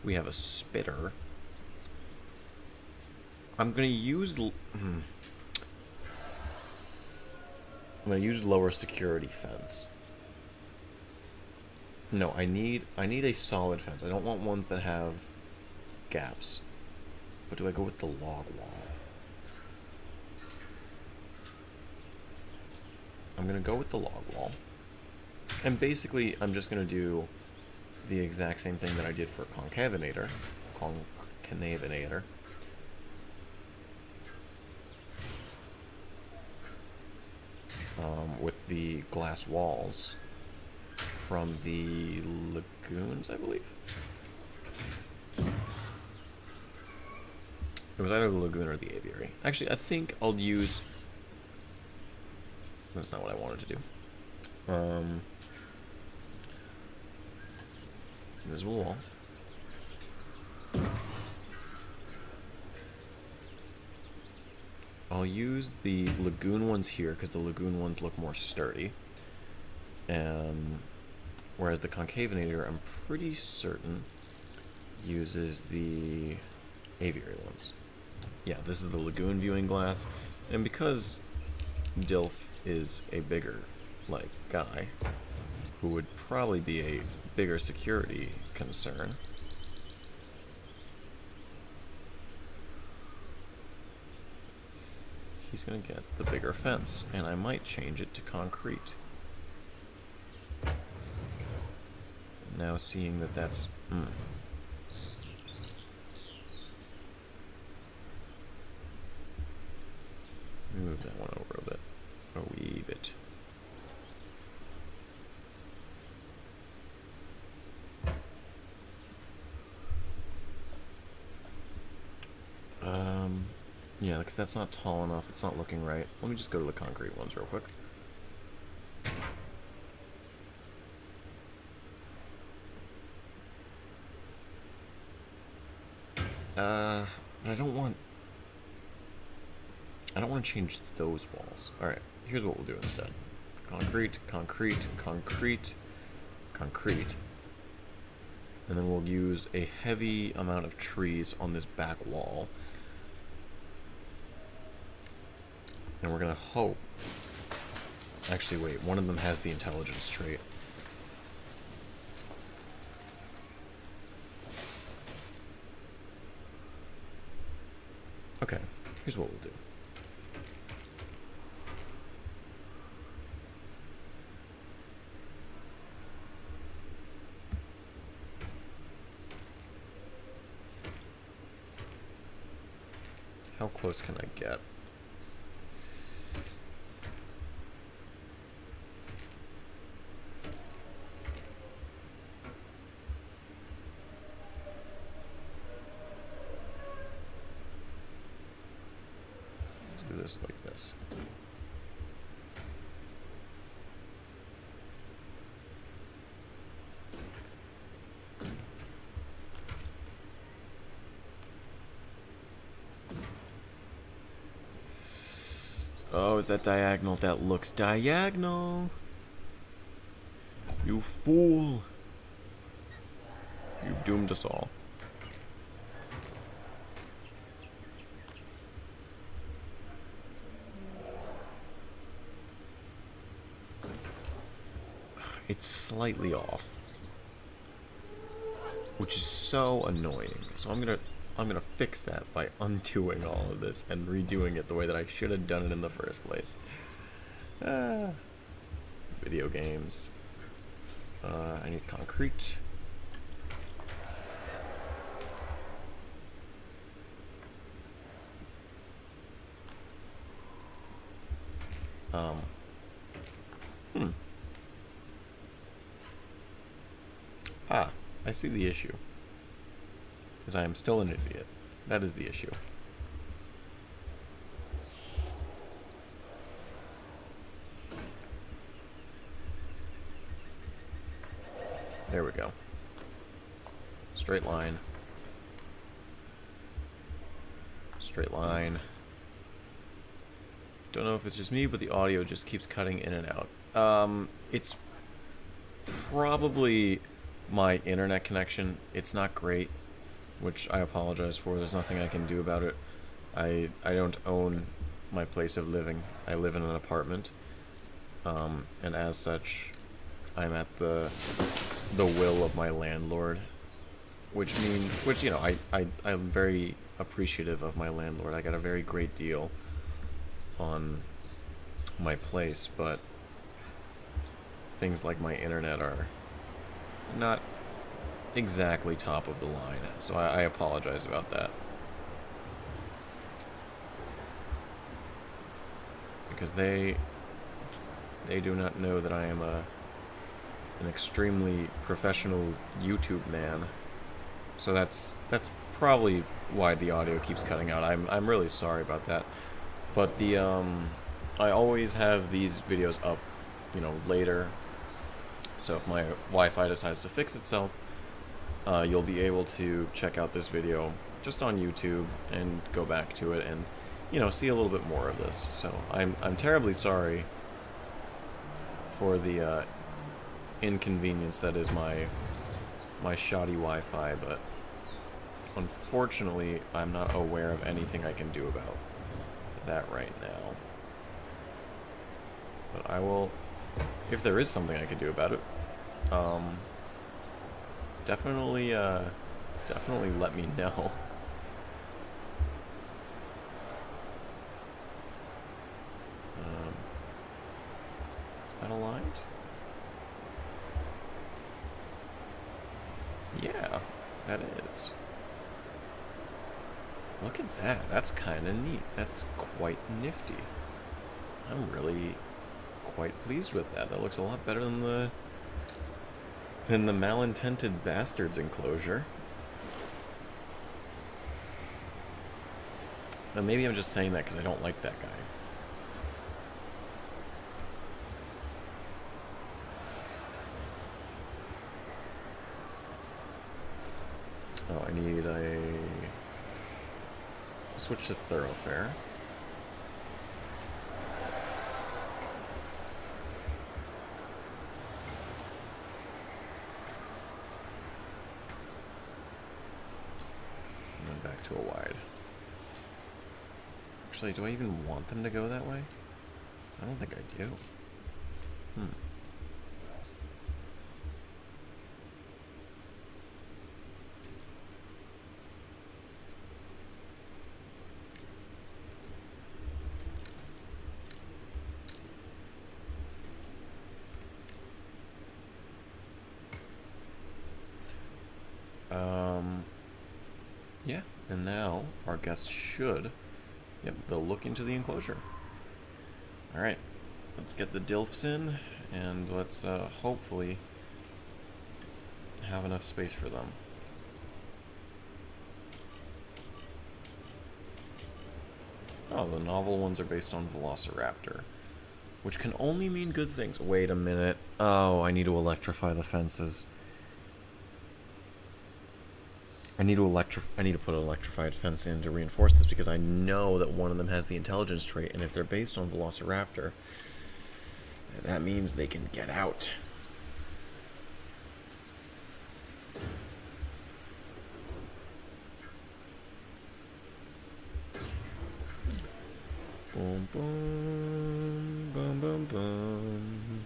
we have a spitter, I'm gonna use lower security fence. No, I need a solid fence. I don't want ones that have gaps. But do I go with the log wall? I'm gonna go with the log wall. And basically, I'm just gonna do the exact same thing that I did for Concavenator. Concavenator. With the glass walls from the lagoons, I believe. It was either the lagoon or the aviary. Actually, I think I'll use... That's not what I wanted to do. Invisible wall. I'll use the lagoon ones here because the lagoon ones look more sturdy. Whereas the concavenator, I'm pretty certain, uses the aviary ones. Yeah, this is the lagoon viewing glass. And because Dilf is a bigger, like, guy, who would probably be a bigger security concern, he's gonna get the bigger fence, and I might change it to concrete. Now seeing that that's... Move that one over a bit. A wee bit. Yeah, because that's not tall enough. It's not looking right. Let me just go to the concrete ones real quick. But I don't want to change those walls. Alright, here's what we'll do instead. Concrete, concrete, concrete, concrete. And then we'll use a heavy amount of trees on this back wall. And we're gonna hope... Actually, wait, one of them has the intelligence trait. Okay, here's what we'll do. How close can I get? Let's do this like this. Oh, is that diagonal? That looks diagonal. You fool. You've doomed us all. It's slightly off, which is so annoying. So I'm gonna fix that by undoing all of this and redoing it the way that I should have done it in the first place. Video games. I need concrete. I see the issue. Because I am still an idiot. That is the issue. There we go. Straight line. Straight line. Don't know if it's just me, but the audio just keeps cutting in and out. It's probably my internet connection. It's not great, which I apologize for. There's nothing I can do about it. I don't own my place of living. I live in an apartment, and as such, I'm at the will of my landlord, which you know, I'm very appreciative of my landlord. I got a very great deal on my place, but things like my internet are not exactly top of the line, so I apologize about that. Because they do not know that I am an extremely professional YouTube man. So that's probably why the audio keeps cutting out. I'm really sorry about that. But the I always have these videos up, you know, later. So if my Wi-Fi decides to fix itself, you'll be able to check out this video just on YouTube and go back to it and, see a little bit more of this. So I'm terribly sorry for the inconvenience that is my shoddy Wi-Fi, but unfortunately, I'm not aware of anything I can do about that right now. But I will, if there is something I can do about it, definitely let me know. Is that aligned? Yeah, that is. Look at that. That's kind of neat. That's quite nifty. I'm really quite pleased with that. That looks a lot better than the malintended bastards enclosure. But maybe I'm just saying that because I don't like that guy. Oh, I need a switch to thoroughfare. And then back to a wide. Actually, do I even want them to go that way? I don't think I do. Yeah, and now our guests should, they'll look into the enclosure. Alright, let's get the DILFs in, and let's hopefully have enough space for them. Oh, the novel ones are based on Velociraptor, which can only mean good things. Wait a minute. Oh, I need to electrify the fences. I need to put an electrified fence in to reinforce this because I know that one of them has the intelligence trait, and if they're based on Velociraptor, that means they can get out. Boom, boom, boom, boom, boom.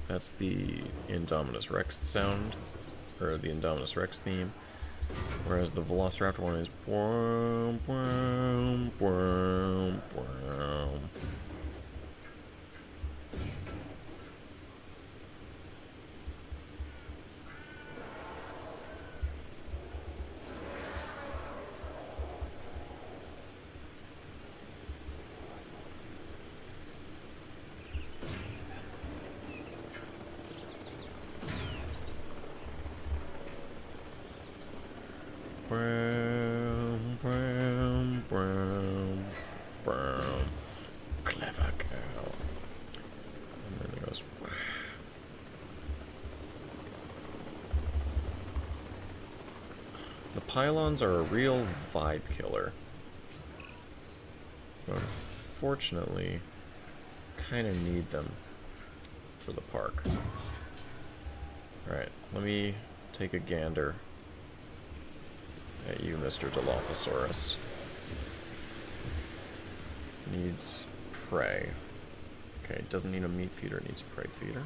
That's the Indominus Rex sound, or the Indominus Rex theme, whereas the Velociraptor one is boom, boom, boom, boom. Brown, brown, brown, brown. Clever girl. And then it goes. The pylons are a real vibe killer. But unfortunately, kind of need them for the park. Alright, let me take a gander at you, Mr. Dilophosaurus. Needs prey. Okay, it doesn't need a meat feeder, it needs a prey feeder.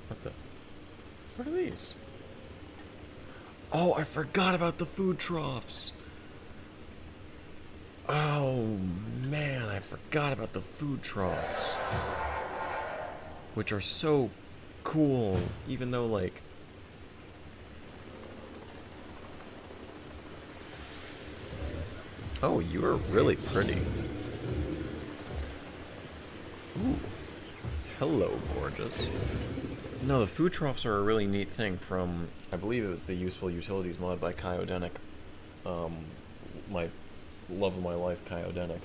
What the? What are these? Oh, I forgot about the food troughs! Oh, man, I forgot about the food troughs. Which are so cool, even though, like, oh, you are really pretty. Ooh. Hello, gorgeous. No, the food troughs are a really neat thing from, I believe it was the Useful Utilities mod by Kyodenic. My love of my life, Kyodenic.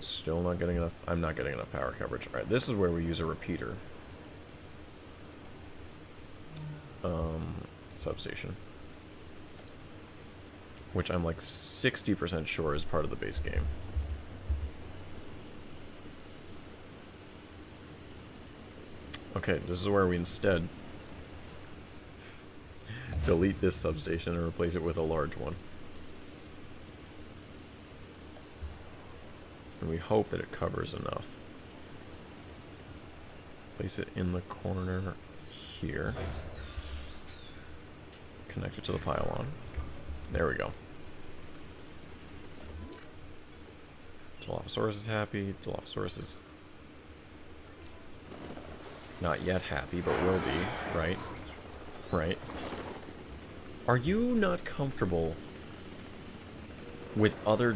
Okay, still not getting enough. I'm not getting enough power coverage. Alright, this is where we use a repeater. Substation. Which I'm like 60% sure is part of the base game. Okay, this is where we instead delete this substation and replace it with a large one. And we hope that it covers enough. Place it in the corner here. Connect it to the pylon. There we go. Dilophosaurus is happy. Dilophosaurus is not yet happy, but will be, right? Right. Are you not comfortable with other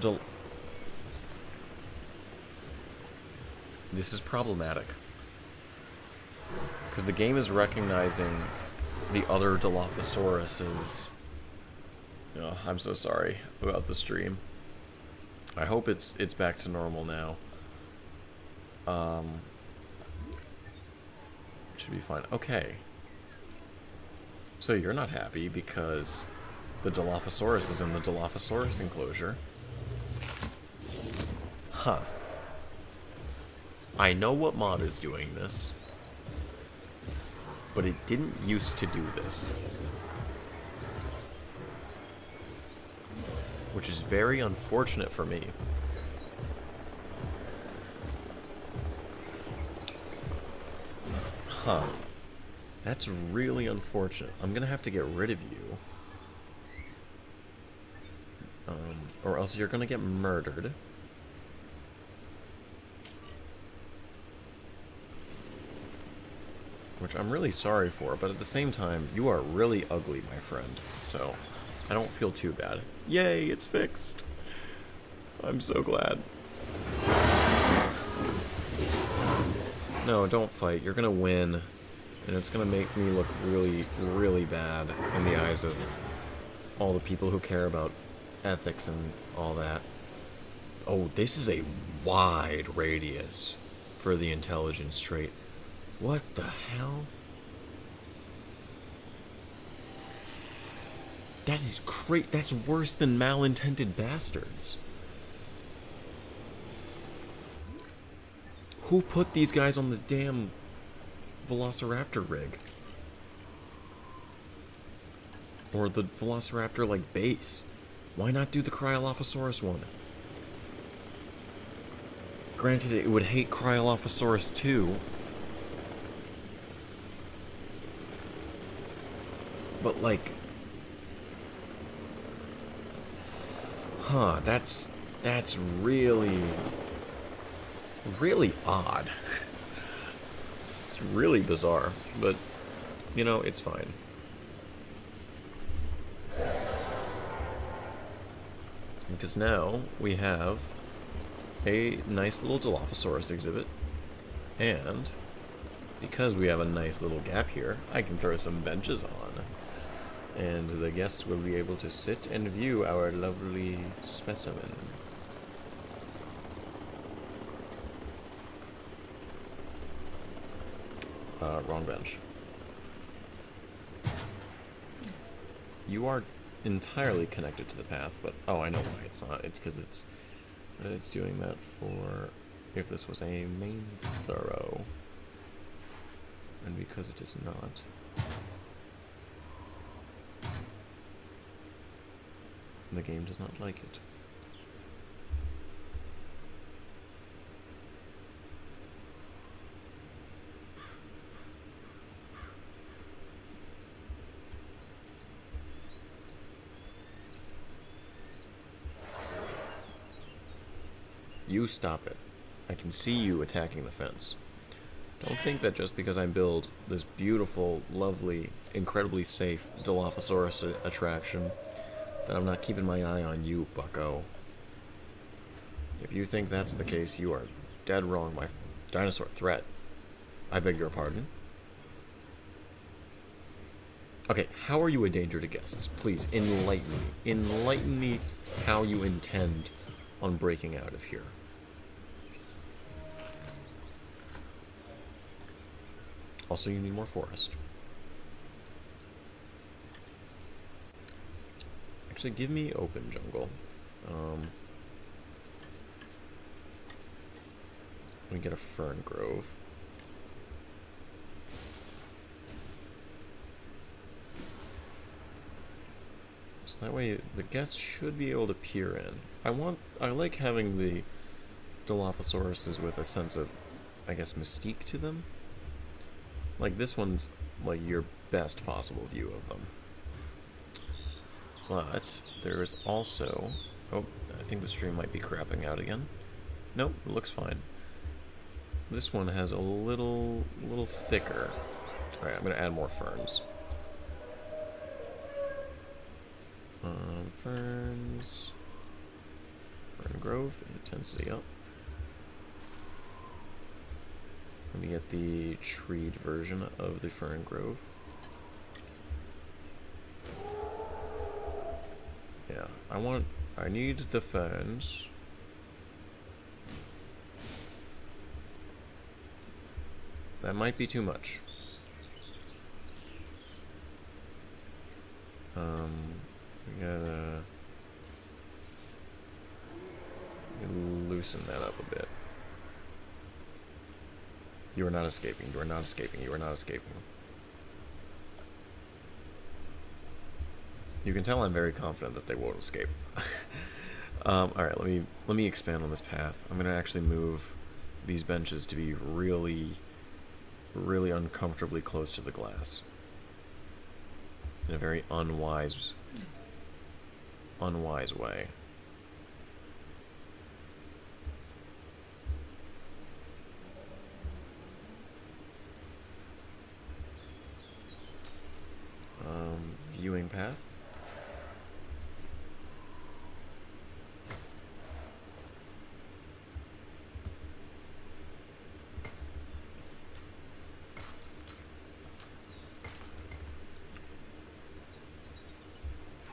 This is problematic. Because the game is recognizing the other Dilophosauruses. Oh, I'm so sorry about the stream. I hope it's back to normal now. Should be fine. Okay. So you're not happy because the Dilophosaurus is in the Dilophosaurus enclosure. Huh. I know what mod is doing this, but it didn't used to do this. Which is very unfortunate for me. Huh. That's really unfortunate. I'm gonna have to get rid of you. Or else you're gonna get murdered. Which I'm really sorry for, but at the same time, you are really ugly, my friend. So, I don't feel too bad. Yay, it's fixed! I'm so glad. No, don't fight. You're gonna win. And it's gonna make me look really, really bad in the eyes of all the people who care about ethics and all that. Oh, this is a wide radius for the intelligence trait. What the hell? That is great. That's worse than malintended bastards. Who put these guys on the damn Velociraptor rig? Or the Velociraptor, like, base? Why not do the Cryolophosaurus one? Granted, it would hate Cryolophosaurus too. But, like... Huh, that's really... really odd. It's really bizarre, but, you know, it's fine. Because now we have a nice little Dilophosaurus exhibit, and because we have a nice little gap here, I can throw some benches on, and the guests will be able to sit and view our lovely specimen. Wrong bench. You are entirely connected to the path, but oh, I know why it's not. It's because it's doing that for if this was a main thorough, and because it is not. The game does not like it. You stop it. I can see you attacking the fence. Don't think that just because I build this beautiful, lovely, incredibly safe Dilophosaurus attraction that I'm not keeping my eye on you, bucko. If you think that's the case, you are dead wrong, my dinosaur threat. I beg your pardon. Okay, how are you a danger to guests? Please, enlighten me. Enlighten me how you intend on breaking out of here. Also, you need more forest. Actually, give me open jungle. Let me get a fern grove. So that way the guests should be able to peer in. I like having the Dilophosauruses with a sense of, I guess, mystique to them. Like, this one's, like, your best possible view of them. But there is also... Oh, I think the stream might be crapping out again. Nope, it looks fine. This one has a little thicker. Alright, I'm going to add more ferns. Ferns. Fern grove, intensity up. Let me get the treed version of the fern grove. Yeah, I need the ferns. That might be too much. We gotta loosen that up a bit. You are not escaping, you are not escaping, you are not escaping. You can tell I'm very confident that they won't escape. Alright, let me expand on this path. I'm gonna actually move these benches to be really uncomfortably close to the glass. In a very unwise way. Viewing path.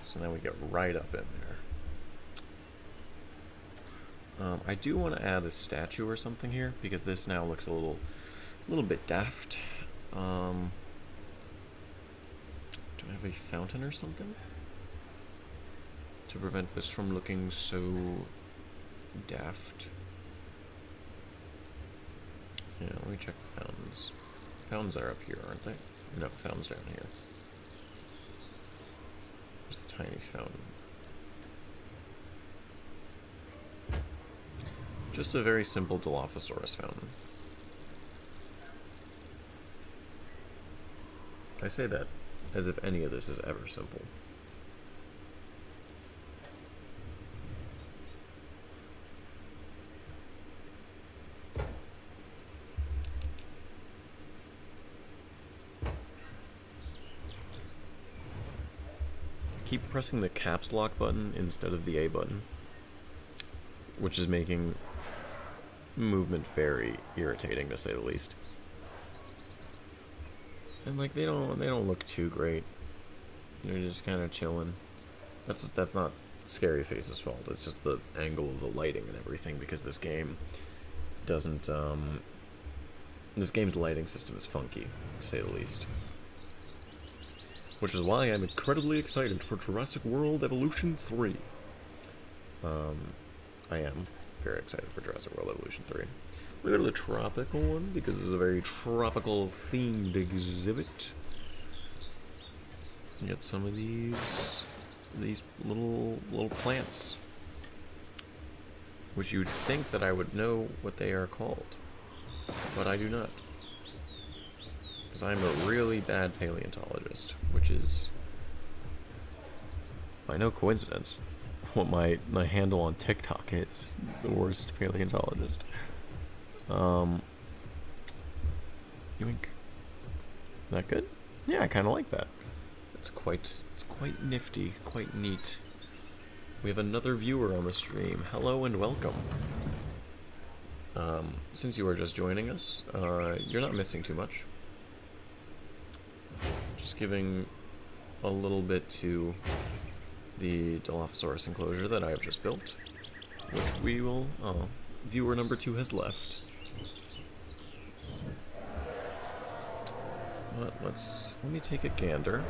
So now we get right up in there. I do want to add a statue or something here because this now looks a little bit daft. Do I have a fountain or something to prevent this from looking so daft? Yeah, let me check the fountains. Fountains are up here, aren't they? No, fountains down here. There's the tiny fountain. Just a very simple Dilophosaurus fountain. I say that as if any of this is ever simple. Keep pressing the caps lock button instead of the A button, which is making movement very irritating, to say the least. And like they don't look too great. They're just kind of chilling. That's not Scary Face's fault. It's just the angle of the lighting and everything, because this game doesn't this game's lighting system is funky, to say the least. Which is why I'm incredibly excited for Jurassic World Evolution 3. I am very excited for Jurassic World Evolution 3. We go to the tropical one because it's a very tropical themed exhibit. You get some of these little plants, which you'd think that I would know what they are called, but I do not, because I'm a really bad paleontologist, which is by no coincidence what my handle on TikTok is, the worst paleontologist. Yoink. That good? Yeah, I kind of like that. It's quite nifty, quite neat. We have another viewer on the stream. Hello and welcome. Since you are just joining us, you're not missing too much. Just giving a little bit to the Dilophosaurus enclosure that I have just built, which we will... Oh, viewer number 2 has left. what? Let me take a gander.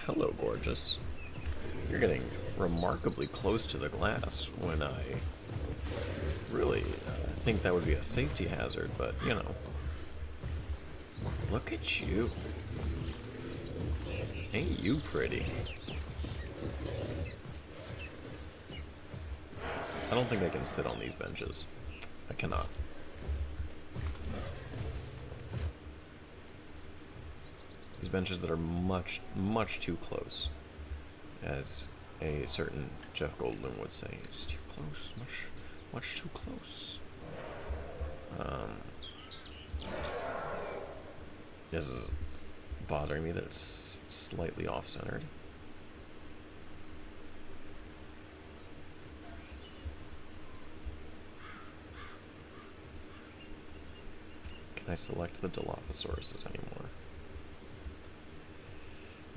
Hello, gorgeous. You're getting remarkably close to the glass when I really think that would be a safety hazard, but you know. Look at you. Ain't you pretty? I don't think I can sit on these benches. I cannot. These benches that are much, much too close. As a certain Jeff Goldblum would say. It's too close. Much too close. This is bothering me that it's slightly off-centered. Can I select the Dilophosaurus anymore?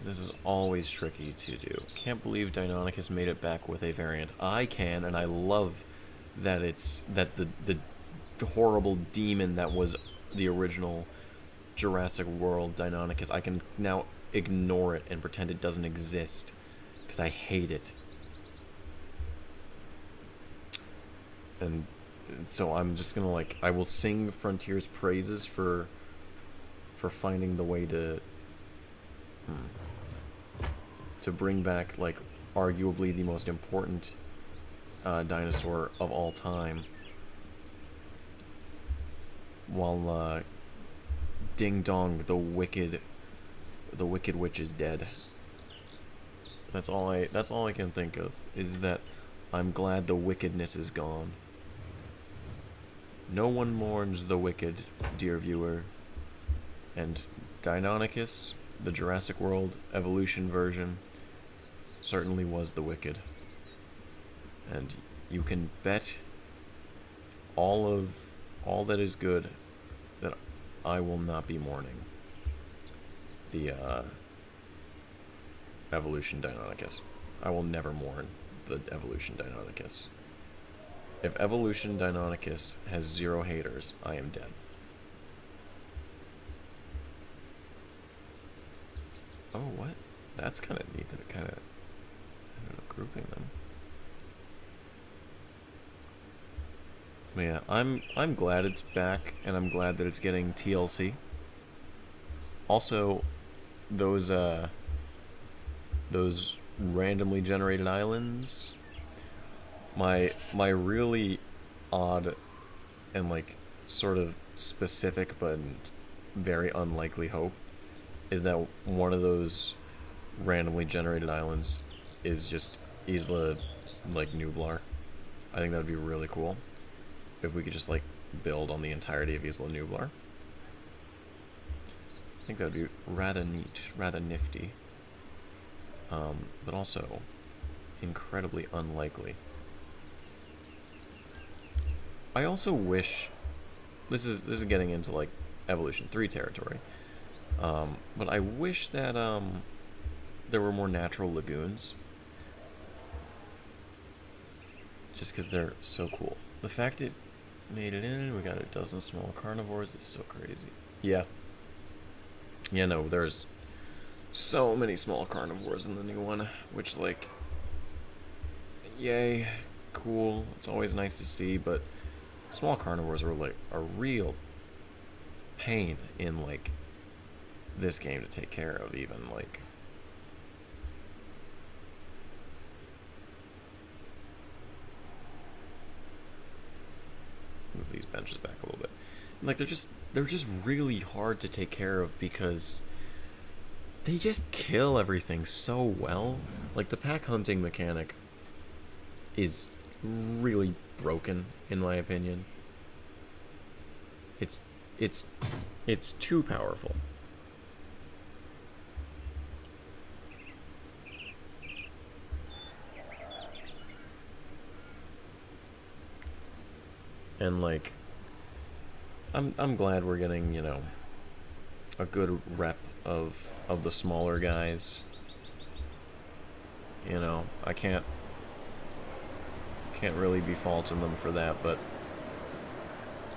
This is always tricky to do. Can't believe Deinonychus made it back with a variant. I can, and I love that the horrible demon that was the original Jurassic World Deinonychus, I can now ignore it and pretend it doesn't exist because I hate it. And so I'm just gonna I will sing Frontier's praises for finding the way to bring back arguably the most important dinosaur of all time, while Ding Dong the wicked witch is dead. That's all I can think of, is that I'm glad the wickedness is gone. No one mourns the wicked, dear viewer. And Deinonychus, the Jurassic World evolution version, certainly was the wicked. And you can bet all that is good that I will not be mourning the evolution Deinonychus. I will never mourn the evolution Deinonychus. If evolution Deinonychus has 0 haters, I am dead. Oh, what? That's kind of neat that it kind of ended up grouping them. But yeah, I'm glad it's back, and I'm glad that it's getting TLC. Also, those randomly generated islands. My really odd and sort of specific but very unlikely hope is that one of those randomly generated islands is just Isla Nublar. I think that would be really cool if we could just build on the entirety of Isla Nublar. I think that would be rather neat, rather nifty, but also incredibly unlikely. I also wish, this is getting into Evolution 3 territory, but I wish that there were more natural lagoons, just because they're so cool. The fact it made it in, we got a dozen small carnivores, it's still crazy. Yeah, no, there's so many small carnivores in the new one, which yay, cool, it's always nice to see, but small carnivores are a real pain in this game to take care of, even move these benches back a little bit. And, they're just really hard to take care of because they just kill everything so well. The pack hunting mechanic is really broken, in my opinion. It's too powerful. And I'm glad we're getting, a good rep of the smaller guys. I can't really be faulting them for that, but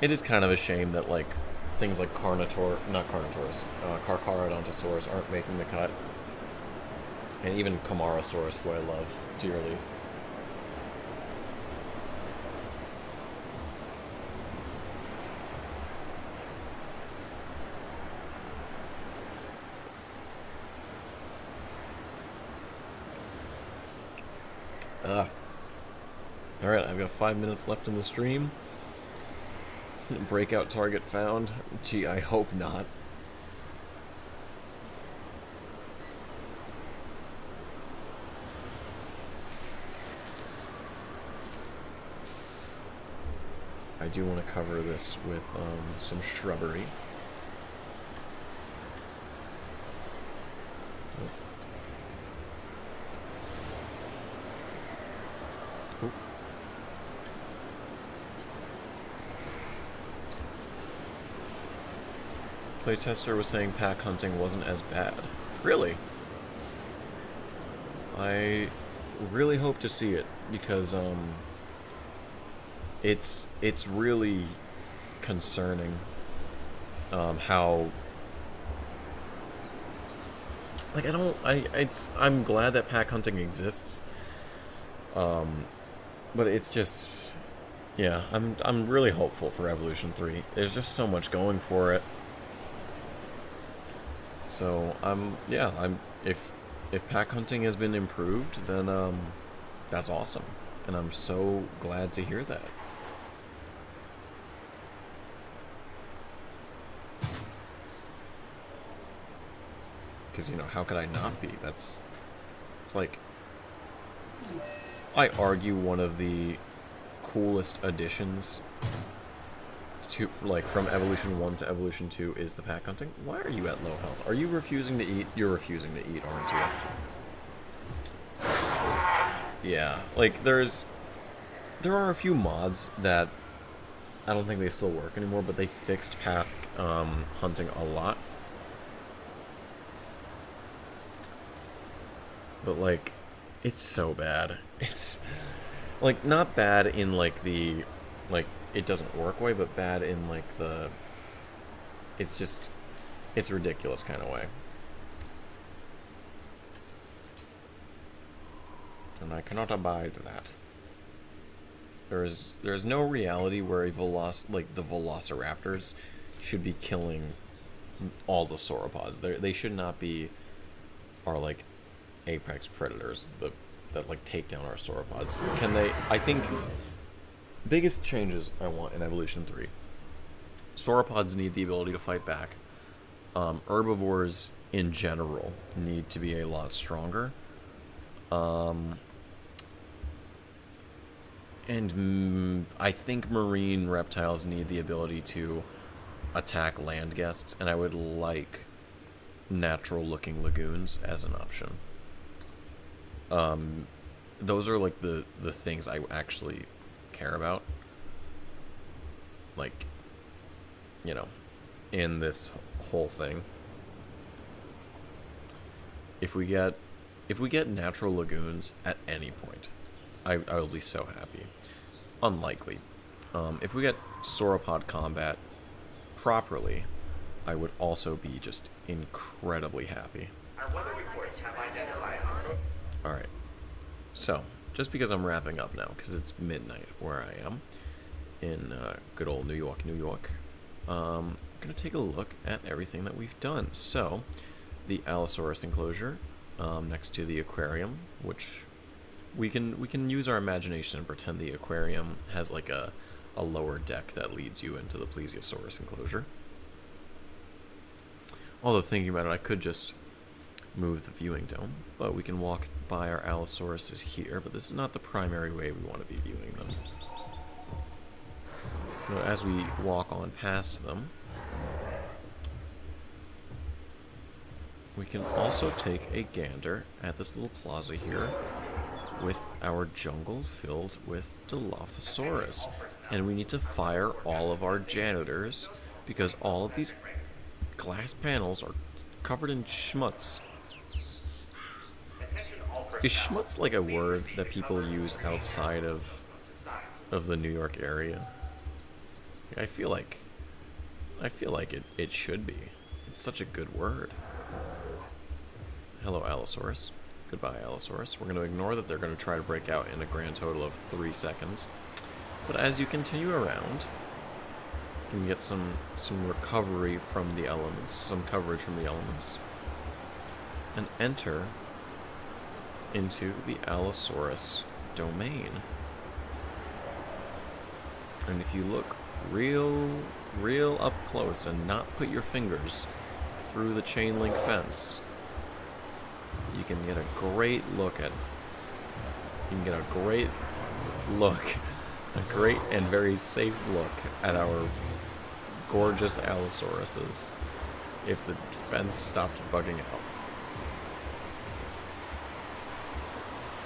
it is kind of a shame that things like not Carnotaurus, Carcharodontosaurus aren't making the cut. And even Camarasaurus, who I love dearly. Alright, I've got 5 minutes left in the stream. Breakout target found. Gee, I hope not. I do want to cover this with some shrubbery. Oh. Playtester was saying pack hunting wasn't as bad. Really? I really hope to see it because it's really concerning how like I'm glad that pack hunting exists, but it's just yeah, I'm really hopeful for Evolution 3. There's just so much going for it. So if pack hunting has been improved, then that's awesome, and I'm so glad to hear that. Because, you know, how could I not be? It's like, I argue one of the coolest additions to, like, from Evolution 1 to Evolution 2 is the pack hunting. Why are you at low health? Are you refusing to eat? You're refusing to eat, aren't you? Yeah, like, there are a few mods that I don't think they still work anymore, but they fixed pack hunting a lot. But, like, it's so bad. It's, like, not bad in, like, the, like, it doesn't work way, but bad in, like, the, it's just, it's ridiculous kind of way. And I cannot abide that. There's no reality where the Velociraptors should be killing all the sauropods. They should not be our, like, apex predators that like take down our sauropods. Can they? I think biggest changes I want in Evolution 3. Sauropods need the ability to fight back. Herbivores in general need to be a lot stronger. And I think marine reptiles need the ability to attack land guests, and I would like natural looking lagoons as an option. Those are like the things I actually care about. Like, you know, in this whole thing. If we get natural lagoons at any point, I will be so happy. Unlikely. If we get sauropod combat properly, I would also be just incredibly happy. Alright, so, just because I'm wrapping up now, because it's midnight where I am, in good old New York, I'm going to take a look at everything that we've done. So, the Allosaurus enclosure, next to the aquarium, which we can use our imagination and pretend the aquarium has like a lower deck that leads you into the Plesiosaurus enclosure. Although thinking about it, I could just move the viewing dome, but we can walk by our Allosauruses here, but this is not the primary way we want to be viewing them. Now, as we walk on past them, we can also take a gander at this little plaza here with our jungle filled with Dilophosaurus, and we need to fire all of our janitors because all of these glass panels are covered in schmutz. Is schmutz like a word that people use outside of the New York area? I feel like I feel like it should be. It's such a good word. Hello, Allosaurus. Goodbye, Allosaurus. We're going to ignore that they're going to try to break out in a grand total of 3 seconds. But as you continue around, you can get some recovery from the elements, some coverage from the elements, and enter into the Allosaurus domain. And if you look real up close and not put your fingers through the chain link fence, you can get a great look at a great and very safe look at our gorgeous Allosauruses if the fence stopped bugging out.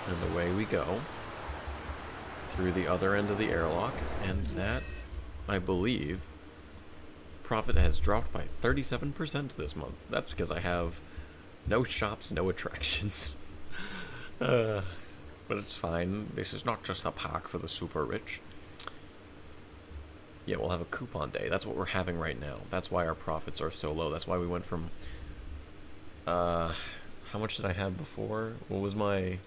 And away we go through the other end of the airlock, and that, I believe, profit has dropped by 37% this month. That's because I have no shops, no attractions. But it's fine. This is not just a park for the super rich. Yeah, we'll have a coupon day. That's what we're having right now. That's why our profits are so low. That's why we went from... how much did I have before? What was my...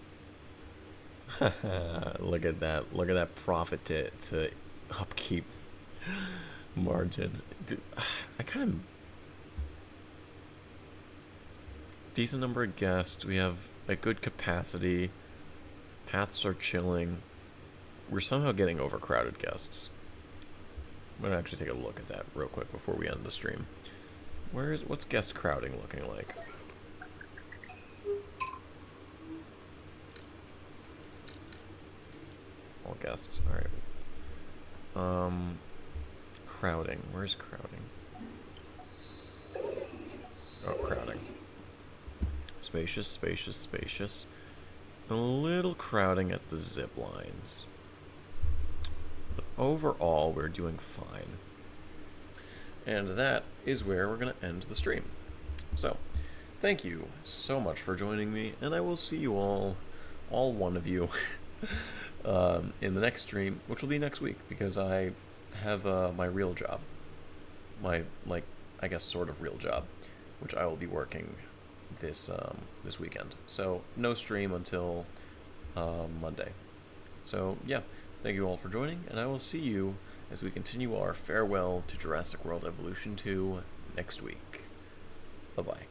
Look at that. Look at that profit to upkeep margin. Dude, I kind of... Decent number of guests. We have a good capacity. Paths are chilling. We're somehow getting overcrowded guests. I'm gonna actually take a look at that real quick before we end the stream. What's guest crowding looking like? All guests. All right. Crowding. Where's crowding? Oh, crowding. Spacious, spacious, spacious. A little crowding at the zip lines. But overall, we're doing fine. And that is where we're going to end the stream. So, thank you so much for joining me, and I will see you all one of you, in the next stream, which will be next week, because I have my real job. My, I guess, sort of real job, which I will be working this weekend. So no stream until Monday. So yeah, thank you all for joining, and I will see you as we continue our farewell to Jurassic World Evolution 2 next week. Bye bye.